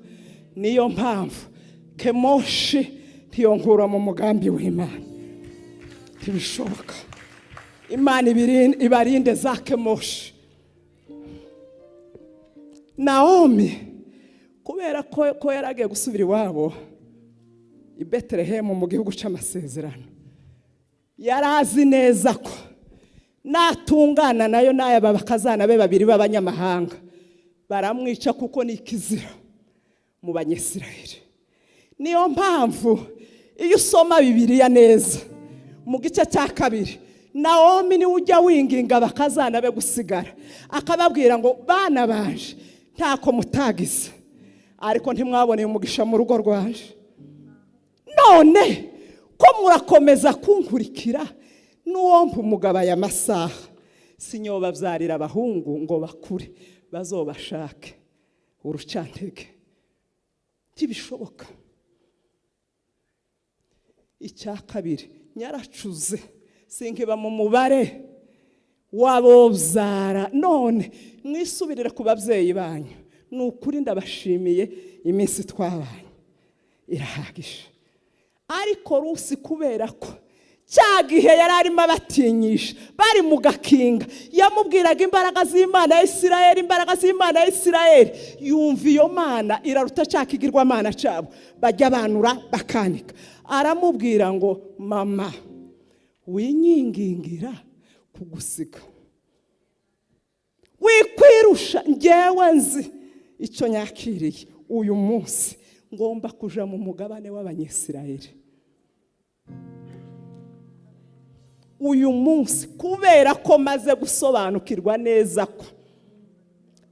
Niyo mpamvu Kemoshi ntiyonkura mu mugambi w'Imana. ntibishoboka. Imana ibarinde za Kemoshi. Naomi kubera ko yaragiye gusubira iwabo i Betelehemu mu gihugu cy'amasezerano, yarazi neza ko natungana nayo n'aya bakazana be babiri b'abanyamahanga baramwica kuko ni ikizira mu Banyesirayeli. Niyo mpamvu iyo usoma Bibiliya neza mu gice cya 2, Naomi ni ujya winginga bakazana be gusigara, akababwira ngo bana banje ntako mutagize, ariko ntimwaboneye umugisha mu rugo rwanje. None ko murakomeza kunkurikira n'uwompa umugabo aya masaha, sinyobavyarira abahungu ngo bakure bazobashake urucantege. Ntibishoboka. Icya 2, nyaracuze sinkiba mu mubare wabobyara. None mwisubirire ku babyeyi banyu, n'ukuri ndabashimiye iminsi twabanye irahagije. Ariko Rusi kubera ko cyagihe yari arimo abatinyisha bari mu gakinga, yamubwiraga imbaraga z'Imana ya Isirayeli, imbaraga z'Imana ya Isirayeli, yumva iyo mana iraruta cyakigirwa mana cyabo, bajya banura bakanika. Aramubwira ngo mama winyingingira kugusiga, wikwirusha, ngewe nzi icyo nyakiriye. Uyu munsi ngomba kuja mu mugabane w'Abanyesirayeli. Uyu munsi kubera ko maze gusobanukirwa neza ko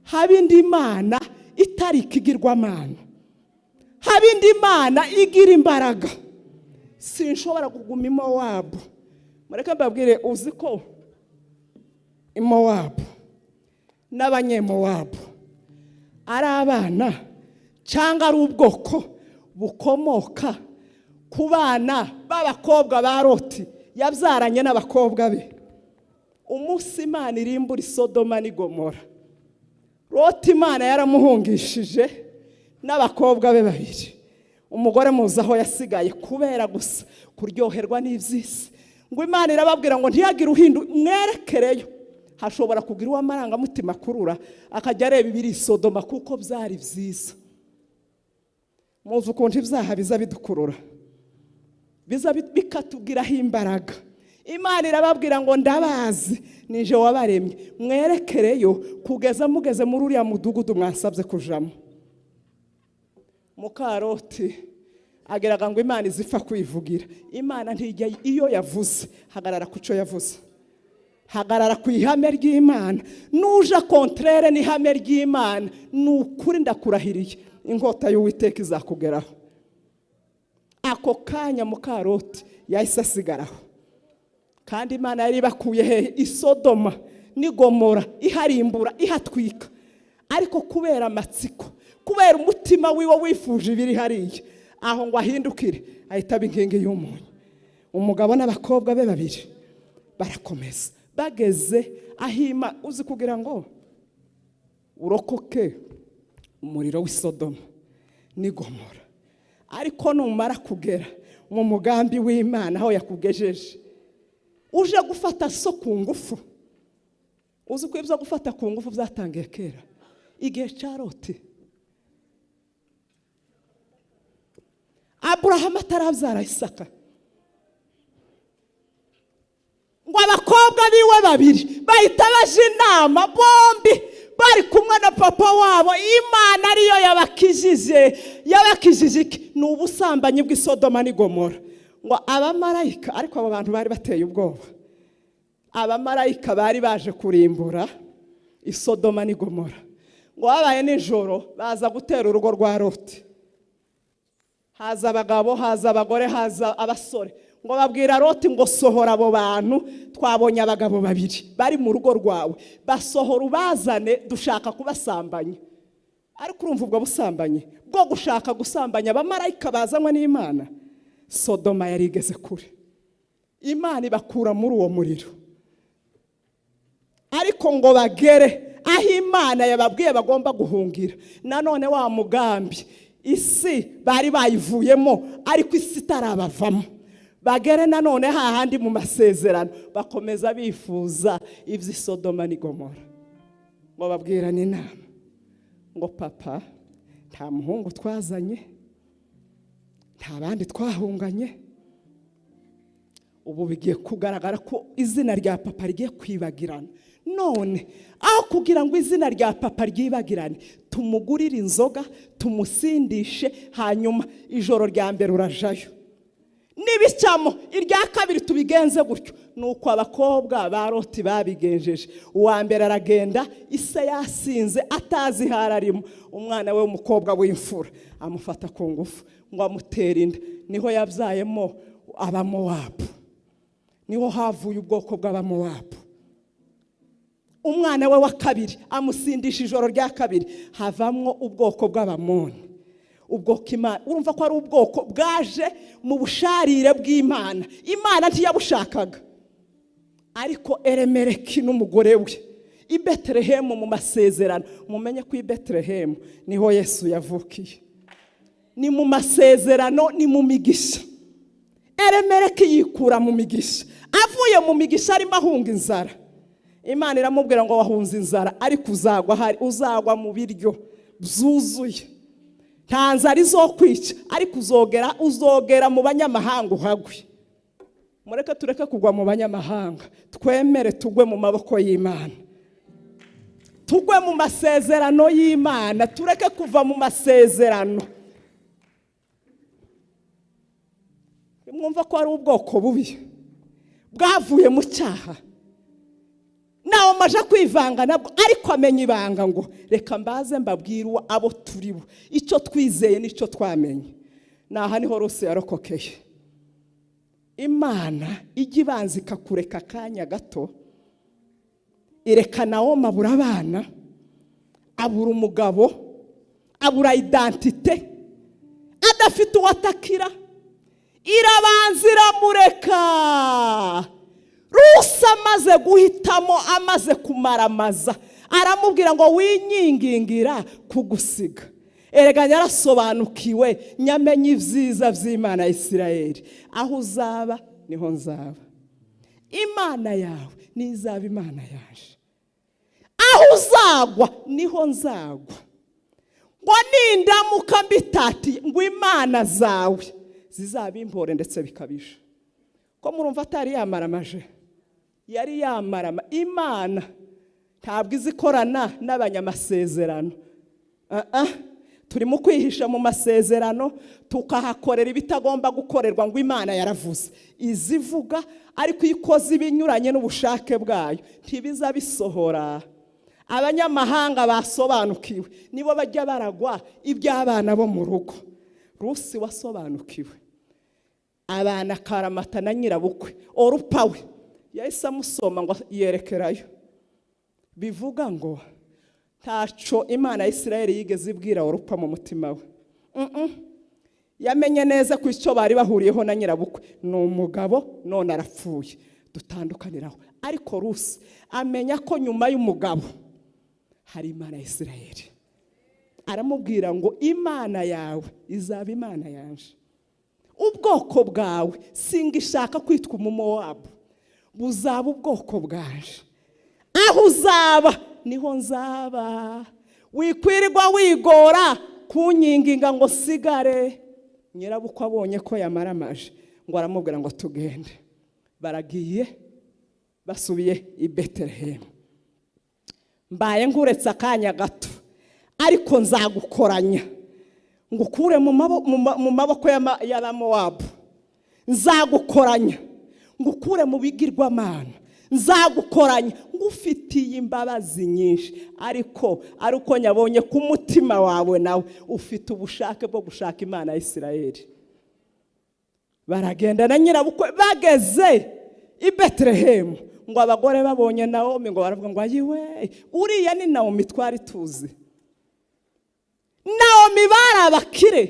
haba indi mana itari ikigirwa mana, haba indi mana igira imbaraga, sinshobora kuguma i Mowabu. Mureke mbabwire, uzi ko i Mowabu n'Abanyemowabu ari abana cyangwa ari ubwoko bukomoka ku bana b'abakobwa ba Loti yabyaranye n'abakobwa be. Umunsi Imana irimbura Sodoma n'Igomora, Loti Imana yaramuhungishije n'abakobwa be babiri. Umugore muzi aho yasigaye kubera gusa kuryoherwa n'ibyisi, ngo Imana irababwira ngo ntiyagire uhindu mwerekereyo. Hashobora kugira uw'amaranga mutima kurura akajya areba ibiri Sodoma kuko byari byiza. Muzi ukuntu ibyaha biza bidukurura, biza bikatugiraho imbaraga. Imana irababwira ngo ndabazi nije wabaremye, mwerekereyo kugeza mugeze muri uriya mudugudu mwasabye kujamo. Mukaroti ageraga ngo Imana izipfa kwivugira. Imana ntijya iyo yavuze hagarara kuco yavuze, hagarara ku ihame ry'Imana. Nuja kontrere n'ihame ry'Imana, n'ukuri ndakurahiriye inkota y'Uwiteka izakugeraho. Ako kanya Mukaroti yahise asigaraho, kandi Imana yari bakuye hehe i Sodoma n'Igomora, iharimbura ihatwika. Ariko kubera amatsiko, kubera umutima wiwe wifuje ibiri hariya, aho ngo ahindukire ahita abinkingi y'umunyu. Umugabo n'abakobwa be babiri barakomeza, bageze ahima. Uzi kugira ngo urokoke umuriro w'i Sodoma n'Igomora, ariko numara kugera mu mugambi w'Imana aho yakugejeje, uje gufata so ku ngufu. Uzi ko ibyo gufata ku ngufu byatangiye kera, igihe cya Loti. Abraham atarabyara Isaka, ngo abakobwa biwe babiri bahita baje inama, bombi bari kumwe na papa wabo. Imana ariyo yabakijije iki? Ni ubusambanyi bw'i Sodoma n'Igomora. Ngo abamarayika, ariko abo bantu bari bateye ubwoba, abamarayika bari baje kurimbura i Sodoma n'Igomora. Ngo babaye nijoro baza gutera urugo rwa Loti. Haza abagabo, haza abagore, haza abasore. Ngo babwira Loti ngo sohora abo bantu, twabonye abagabo babiri bari mu rugo rwawe, basohora ubazane, dushaka kubasambanya. Ariko urumva ubwo busambanyi bwo gushaka gusambanya abamarayika bazanwa n'Imana. Sodoma yari igeze kure, Imana ibakura muri uwo muriro. Ariko ngo bagere aho Imana yababwiye bagomba guhungira, nanone wa mugambi isi bari bayivuyemo, ariko isi itarabavamo. bagere nanone hahandi mu masezerano bakomeza bifuza iby'i Sodoma n'i Gomora ngo babwirane inama ngo papa nta muhungu twazanye nta bandi twahunganye ubu bigiye kugaragara ko izina rya papa rigiye kwibagirana none aho kugira ngo izina rya papa ryibagirane tumugurire inzoga tumusindishe hanyuma ijoro rya mbere urajayo nibicamo irya kabiri tubigenze gutyo nuko abakobwa ba Loti babigenjeje uwa mbere aragenda ise yasinze atazi hararimo umwana we w'umukobwa w'imfura amufata ku ngufu ngo amutera inda niho yabyayemo abamowabu niho havuye ubwoko bw'abamowabu umwana we wa kabiri amusindisha ijoro rya kabiri havamwo ubwoko bw'abamoni ubwoko Imana urumva ko ari ubwoko bwaje mu busharire bw'Imana Imana ntiyabushakaga ariko Elimeleki n'umugore we i Betelehemu mu masezerano mumenye ko i Betelehemu niho Yesu yavukiye ni mu masezerano ni mu migisha Elimeleki yikura mu migisha avuye mu migisha arimo ahunga inzara Imana iramubwira ngo wahunze inzara ariko uzagwa mu biryo byuzuye nta nzara izokwica ariko uzogera mu banyamahanga uhagwe mureke tureke kugwa mu banyamahanga twemere tugwe mu maboko y'Imana tugwe mu masezerano y'Imana tureke kuva mu masezerano mwumva ko ari ubwoko bubi bwavuye mu cyaha nawe maje kwivanga nabwo ariko amenya ibanga ngo reka mbaze mbabwire abo turibo icyo twizeye n'icyo twamenye naha niho rose yarokokeye Imana ijya ibanza ikakureka akanya gato ireka nawo mabura abana abura umugabo abura identite adafite uwatakira irabanza iramureka Rusa amaze guhitamo amaze kumaramaza aramubwira ngo winyingingira kugusiga erega yarasobanukiwe nyamenye ivyiza vy'Imana ya Isirayeli aho uzaba niho nzaba Imana yawe nizaba Imana yaje aho uzagwa niho nzagwa ngo nindamuka mbitati ngo Imana zawe zizaba impore ndetse bikabisha ko murumva atari yamaramaje yari yamarama Imana ntabwo izikorana n'abanyamasezerano turimo kwihisha mu masezerano tukahakorera ibitagomba gukorerwa ngo Imana yaravuze izivuga ariko ikoze ibinyuranye n'ubushake bwayo ntibiza bisohora abanyamahanga basobanukiwe nibo bajya baragwa iby'abana bo mu rugo Rusi wasobanukiwe abana karamata na nyirabukwe orupawe yahise amusoma ngo yerekerayo bivuga ngo ntaco Imana ya Isirayeli yigeze ibwira orupa mu mutima we yamenye neza ko icyo bari bahuriyeho na nyirabukwe ni umugabo none arapfuye dutandukaniraho ariko Rusi amenya ko nyuma y'umugabo hari Imana ya Isirayeli aramubwira ngo Imana yawe izaba Imana yanje ubwoko bwawe singishaka kwitwa umumowabu buzaba ubwoko bwaje aho uzaba niho nzaba wikwirirwa wigora kunyinginga ngo sigare nyirabukwe abonye ko yamaramaje ngo aramubwira ngo tugende baragiye basubiye i Betelehemu mbaye nguretse akanya gato ariko nzagukoranya ngo ukure mu maboko y'abamowabu nzagukoranya ngo ukure mu bigirwamana nzagukoranya ngo ufitiye imbabazi nyinshi ariko nyabonye ku mutima wawe nawe ufite ubushake bwo gushaka Imana ya Isirayeli baragenda na nyirabukwe bageze i Betelehemu ngo abagore babonye Naomi ngo baravuga ngo ayiwe uriya ni Naomi twari tuzi Naomi bari abakire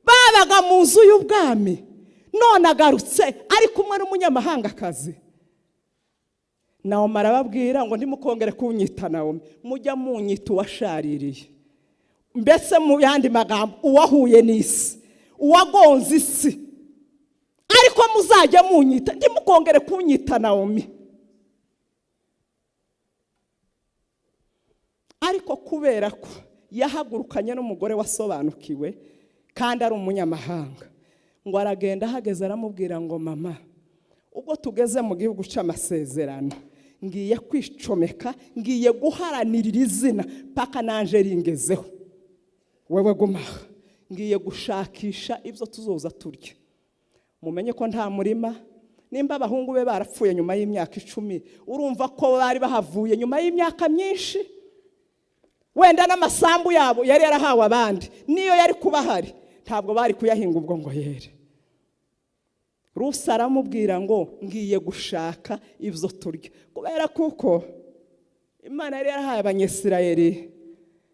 babaga mu nzu y'ubwami none agarutse ari kumwe n'umunyamahangakazi Naomi arababwira ngo ntimukongere kunyita Naomi mujya munyita uwashaririye mbese mu yandi magambo uwahuye n'isi uwagonze isi ariko muzajya munyita ntimukongere kunyita Naomi. Ariko kubera ko yahagurukanye n'umugore wasobanukiwe kandi ari umunyamahanga, ngo aragenda ahageze aramubwira ngo mama, ubwo tugeze mu gihugu cy'amasezerano ngiye kwicomeka, ngiye guharanirira izina paka nanje ringezeho, wewe gumaha ngiye gushakisha ibyo tuzoza turya. Mumenye ko nta murima, nimba abahungu be barapfuye nyuma y'imyaka 10, urumva ko bari bahavuye nyuma y'imyaka myinshi. Wenda n'amasambu yabo yari yarahawe abandi, niyo yari kuba hari ntabwo bari kuyahinga ubwo ngo yere. Rusi aramubwira ngo ngiye gushaka ibyo turya, kubera kuko Imana yari yarahaye Abanyesirayeli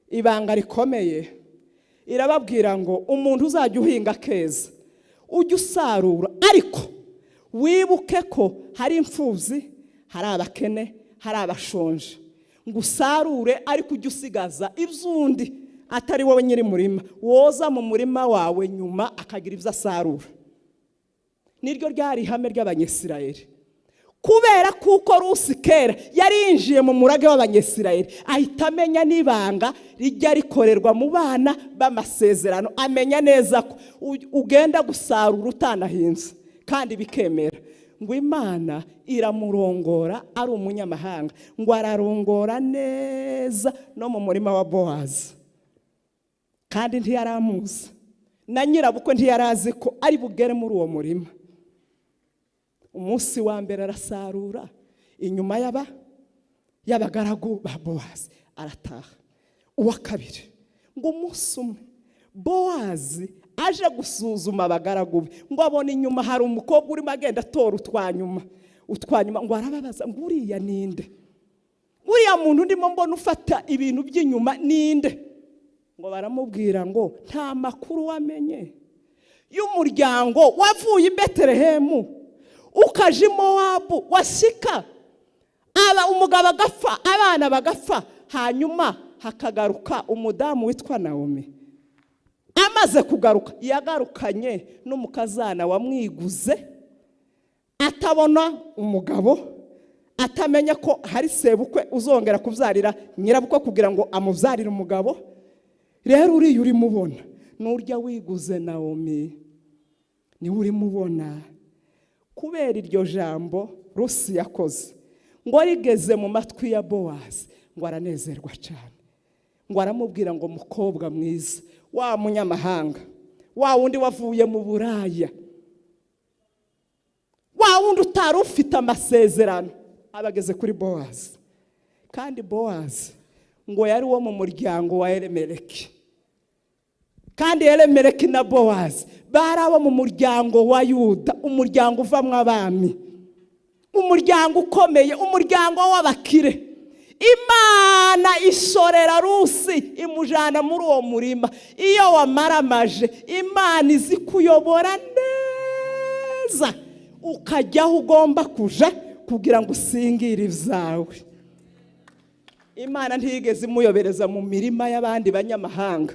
ibanga rikomeye. Irababwira ngo umuntu uzajya uhinga keza ujye usarura, ariko wibuke ko hari imfubyi, hari abakene, hari abashonje, ngo usarure ariko ujye usigaza iby'undi atari wowe nyiri murima, woza mu murima wawe nyuma akagira ibyo asarura. Niryo ryari ihame ry'Abanyesirayeli. Kubera kuko Rusi kera yari yinjiye mu murage w'Abanyesirayeli, ahita amenya n'ibanga rijya rikorerwa mu bana b'amasezerano, amenya neza ko ugenda gusarura utanahinze kandi bikemera. Ngo Imana iramurongora ari umunyamahanga, ngo ararongora neza no mu murima wa Bowazi, kandi ntiyaramuzi na nyirabukwe ntiyarazi ko ari bugere muri uwo murima. Umunsi wa mbere arasarura inyuma y'abagaragu ba Bowazi arataha. Uwa kabiri ngo umunsi umwe Bowazi aje gusuzuma abagaragu be, ngo abone inyuma hari umukobwa urimo agenda atora utwanyuma, ngo arababaza ngo uriya ninde, uriya muntu ndimo mbona ufata ibintu by'inyuma ninde? Ngo baramubwira ngo nta makuru wamenye y'umuryango wavuye i Betelehemu ukaje Mowabu, wasika umugabo agapfa, abana bagapfa, hanyuma hakagaruka umudamu witwa Naomi. Amaze kugaruka yagarukanye n'umukazana wamwiguze, atabona umugabo, atamenya ko hari sebukwe uzongera kubyarira nyirabukwe kugira ngo amubyarire umugabo. Rero uriya uri mubona n'urya wiguze Naomi ni uri mubona. Kubera iryo jambo Rusi yakoze, ngo rigeze mu matwi ya Bowazi, ngo aranezerwa cyane, ngo aramubwira ngo mukobwa mwiza, wa munyamahanga, wa wundi wavuye mu buraya, wa wundi utari ufite amasezerano, abageze kuri Bowazi. Kandi Bowazi ngo yari wo mu muryango wa Elimeleki, kandi Elimeleki na Bowazi bari abo mu muryango wa Yuda, umuryango uvamwe abami, umuryango ukomeye, umuryango w'abakire. Imana ishorera Rusi imujana muri uwo murima. Iyo wamaramaje, Imana izi kuyobora neza ukajya aho ugomba kuja kugira ngo usingire ibyawe. Imana ntiyigeze imuyobereza mu mirima y'abandi banyamahanga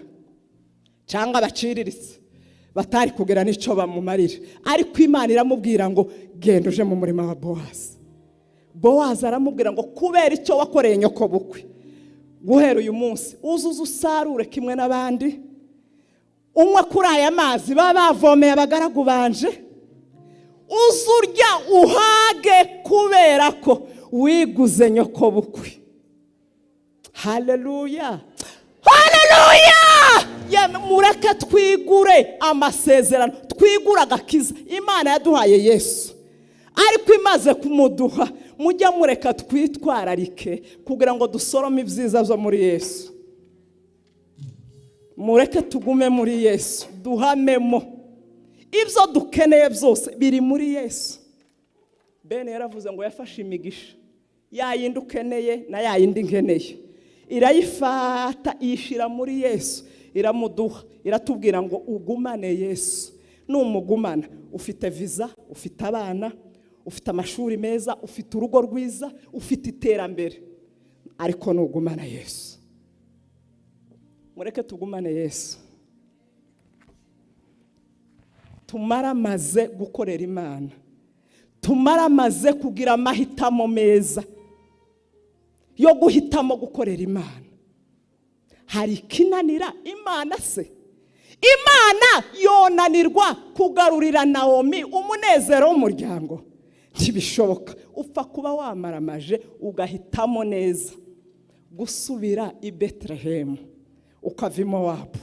cyangwa baciriritse batari kugera n'icyo bamumarira, ariko Imana iramubwira ngo genda uje mu murima wa Bowazi. Bowazi aramubwira ngo kubera icyo wakoreye nyoko bukwe, guhera uyu munsi uzuze usarure kimwe n'abandi, unywa kuri aya mazi baba bavomeye abagaragu banje, uzurya uhage kubera ko wiguze nyoko bukwe. Haleluya, haleluya. Mureke twigure amasezerano, twigure agakiza Imana yaduhaye Yesu, ariko imaze kumuduha mujya mureka twitwararike kugira ngo dusorome ibyiza zo muri Yesu. Mureke tugume muri Yesu, duhamemo ibyo dukeneye byose biri muri Yesu. Bene yaravuze ngo yafashe imigisha yayindi ukeneye na yayindi nkeneye, irayifata ishira muri Yesu, iramuduha, iratubwira ngo ugumane Yesu. Numugumana ufite visa, ufite abana, ufite amashuri meza, ufite urugo rwiza, ufite iterambere, ariko nugumana Yesu. Mureke tugumane Yesu. tumaramaze gukorera Imana, tumaramaze kugira amahitamo meza yo guhitamo gukorera Imana. Hari ikinanira Imana se? Imana yonanirwa kugarurira Naomi umunezero w'umuryango? Ntibishoboka. Upfa kuba wamaramaje ugahitamo neza gusubira i Bethlehem ukava i Mowabu.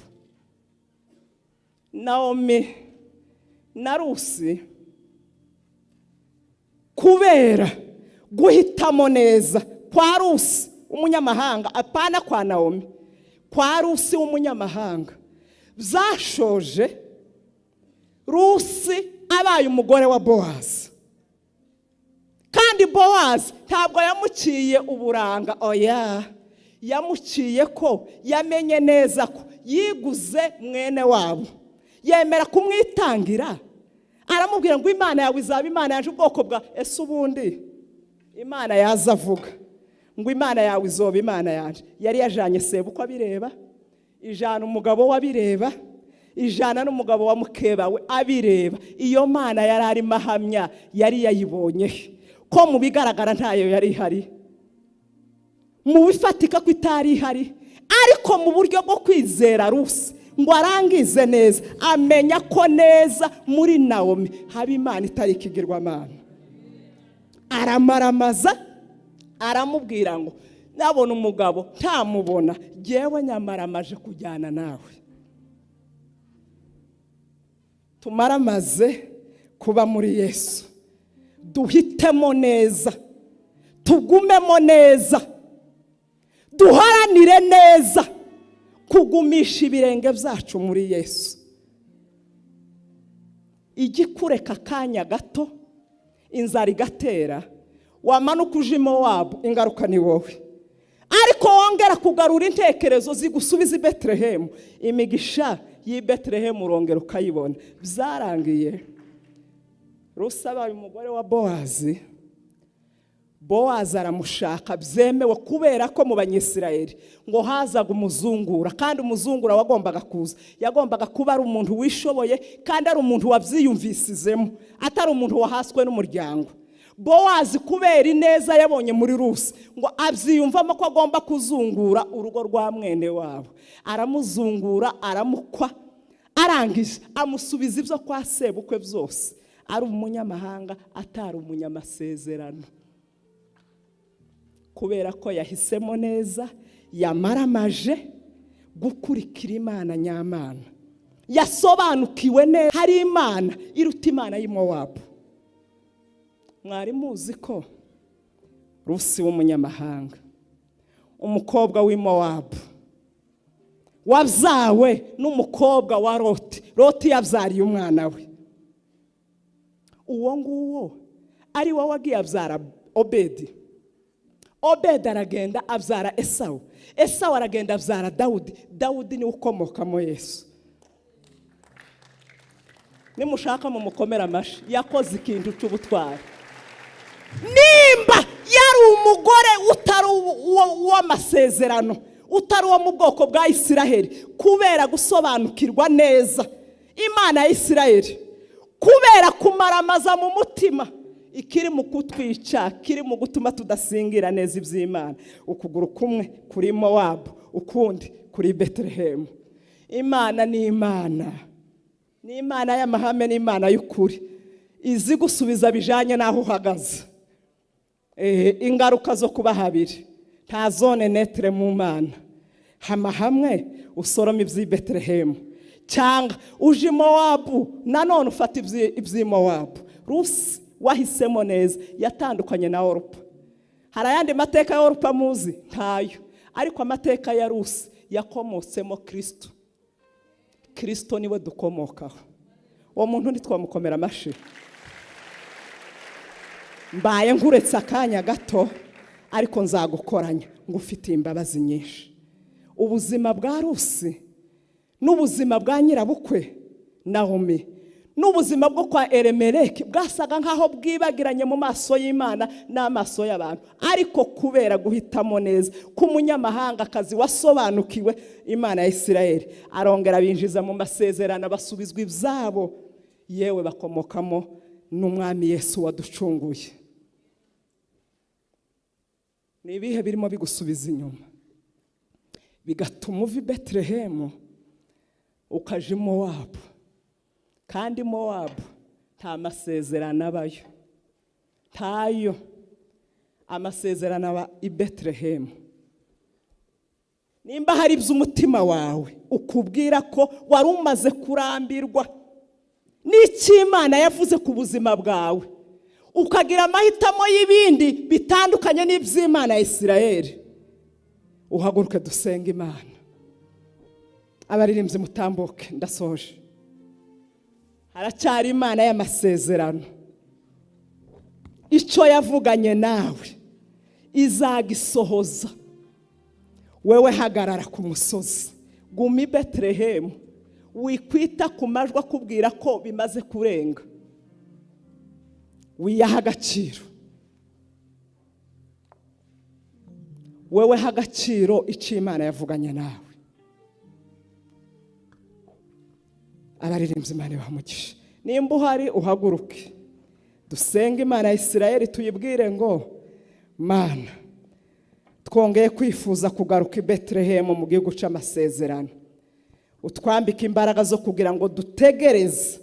Naomi na Rusi kubera guhitamo neza kwa Rusi umunyamahanga, apana kwa Naomi, kwa Rusi umunyamahanga, byashoje Rusi abaye umugore wa Bowazi. Kandi Bowazi ntabwo yamuciye uburanga, oya, yamuciye ko yamenye neza ko yiguze mwene wabo, yemera kumwitangira. Aramubwira ngo Imana yawe izaba Imana yaje ubwoko bwa ese ubundi Imana yaza avuga ngo Imana yawe izoba Imana yaje. Yari yajanye sebukwe abireba, ijana umugabo wabireba, ijana n'umugabo wa mukeba we abireba. Iyo Mana yari ari mahamya yari yayibonye ko mu bigaragara ntayo yari hari, mu bifatika ko itari hari, ariko mu buryo bwo kwizera Rusi ngo arangize neza, amenya ko neza muri Naomi haba Imana itari ikigirwamana. Aramaramaza, aramubwira ngo nabona umugabo ntamubona, jewe nyamaramaje kujyana nawe. Tumaramaze kuba muri Yesu, duhitemo neza, tugumemo neza, duharanire neza kugumisha ibirenge byacu muri Yesu. Igikureka kanya gato inzara igatera, wamanuka uje i Mowabu, ingaruka ni wowe. Ariko wongera kugarura intekerezo zigusubiza i Bethlehem, imigisha y'i Bethlehem urongera ukayibona. Byarangiye Rusi abaye umugore wa Bowazi. Bowazi aramushaka byemewe kubera ko mu Banyisirayeli ngo hazaga umuzungura, kandi umuzungura wagombaga kuza yagombaga kuba ari umuntu wishoboye, kandi ari umuntu wabyiyumvisizemo, atari umuntu wahaswe n'umuryango. Bowazi kubera ineza yabonye muri Rusi ngo abyiyumvamo ko agomba kuzungura urugo rwa mwene wabo. Aramuzungura, aramukwa, arangije amusubiza ibyo kwa sebukwe byose, ari umunyamahanga atari umunyamasezerano. Kubera ko yahisemo neza, yamaramaje gukurikira Imana nyamana, yasobanukiwe neza hari Imana iruta Imana y'i Mowabu. Mwari muzi ko Rusi w'umunyamahanga, umukobwa w'i Mowabu, wabyawe n'umukobwa wa Loti. Loti yabyariye umwana we. Uwo nguwo ari wowe wagiye abyara Obedi. Obedi aragenda abyara Esawu. Esawu aragenda abyara Dawudi. Dawudi ni ukomokamo Yesu. Nimushaka mu mukomera amashi, yakoze ikintu cy'ubutwari. Nimba yari umugore utari uw'amasezerano, utari uwo mu bwoko bwa Isiraheli, kubera gusobanukirwa neza Imana ya Isiraheli, kubera kumaramaza mu mutima ikiri mu kutwica, kiri mu gutuma tudasingira neza iby'Imana, ukuguru kumwe kuri Mowabu, ukundi kuri Bethlehem. Imana ni Imana, ni Imana y'amahame, ni Imana y'ukuri, izi gusubiza bijanye naho uhagaze. Ingaruka zo kuba habiri nta zone netre mu Mana. Hama hamwe usoroma iby'i Bethlehem, cyangwa uje i Mowabu nanone ufata iby'i Mowabu. Rusi wahisemo neza, yatandukanye na Orupa. Hari ayandi mateka ya Orupa muzi? Ntayo. Ariko amateka ya Rusi yakomotsemo Kristo. Kristo niwe dukomokaho. Uwo muntu ntitwamukomera amashi. Mbaye nkuretse akanya gato, ariko nzagukoranya ngo ufite imbabazi nyinshi. Ubuzima bwa Rusi n'ubuzima bwa nyirabukwe Naomi n'ubuzima bwo kwa Elimeleki bwasaga nkaho bwibagiranye mu maso y'Imana n'amaso y'abantu, ariko kubera guhitamo neza k'umunyamahanga kazi wasobanukiwe Imana ya Isirayeli, arongera binjiza mu masezerano, basubizwa ibyabo. yewe bakomokamo n'umwami Yesu waducunguye. Ni ibihe birimo bigusubiza inyuma bigatuma uva i Betelehemu ukaja i Mowabu, kandi Mowabu nta masezerano abayo, ntayo amasezerano aba i Betelehemu. Nimba hari iby'umutima wawe ukubwira ko wari umaze kurambirwa n'icyo Imana yavuze ku buzima bwawe, ukagira amahitamo y'ibindi bitandukanye n'iby'Imana ya Isirayeli, uhaguruke dusenga Imana. Abaririmbyi mutambuke, ndasoje. Haracyari Imana y'amasezerano. Icyo yavuganye nawe izagisohoza. Wewe hagarara ku musozi, guma i Betelehemu, wikwita ku majwi akubwira ko bimaze kurenga. Wiyaha agaciro. Wewe ha agaciro icyo Imana yavuganye nawe. Abaririmbyi Imana bamugisha. Nimba uhari uhaguruke dusenge Imana ya Isirayeli, tuyibwire ngo Mana, twongeye kwifuza kugaruka i Betelehemu mu gihugu cy'amasezerano. Utwambika imbaraga zo kugira ngo dutegereze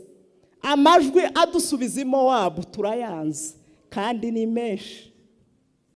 amajwi adusubiza i Mowabu, turayanze kandi ni menshi.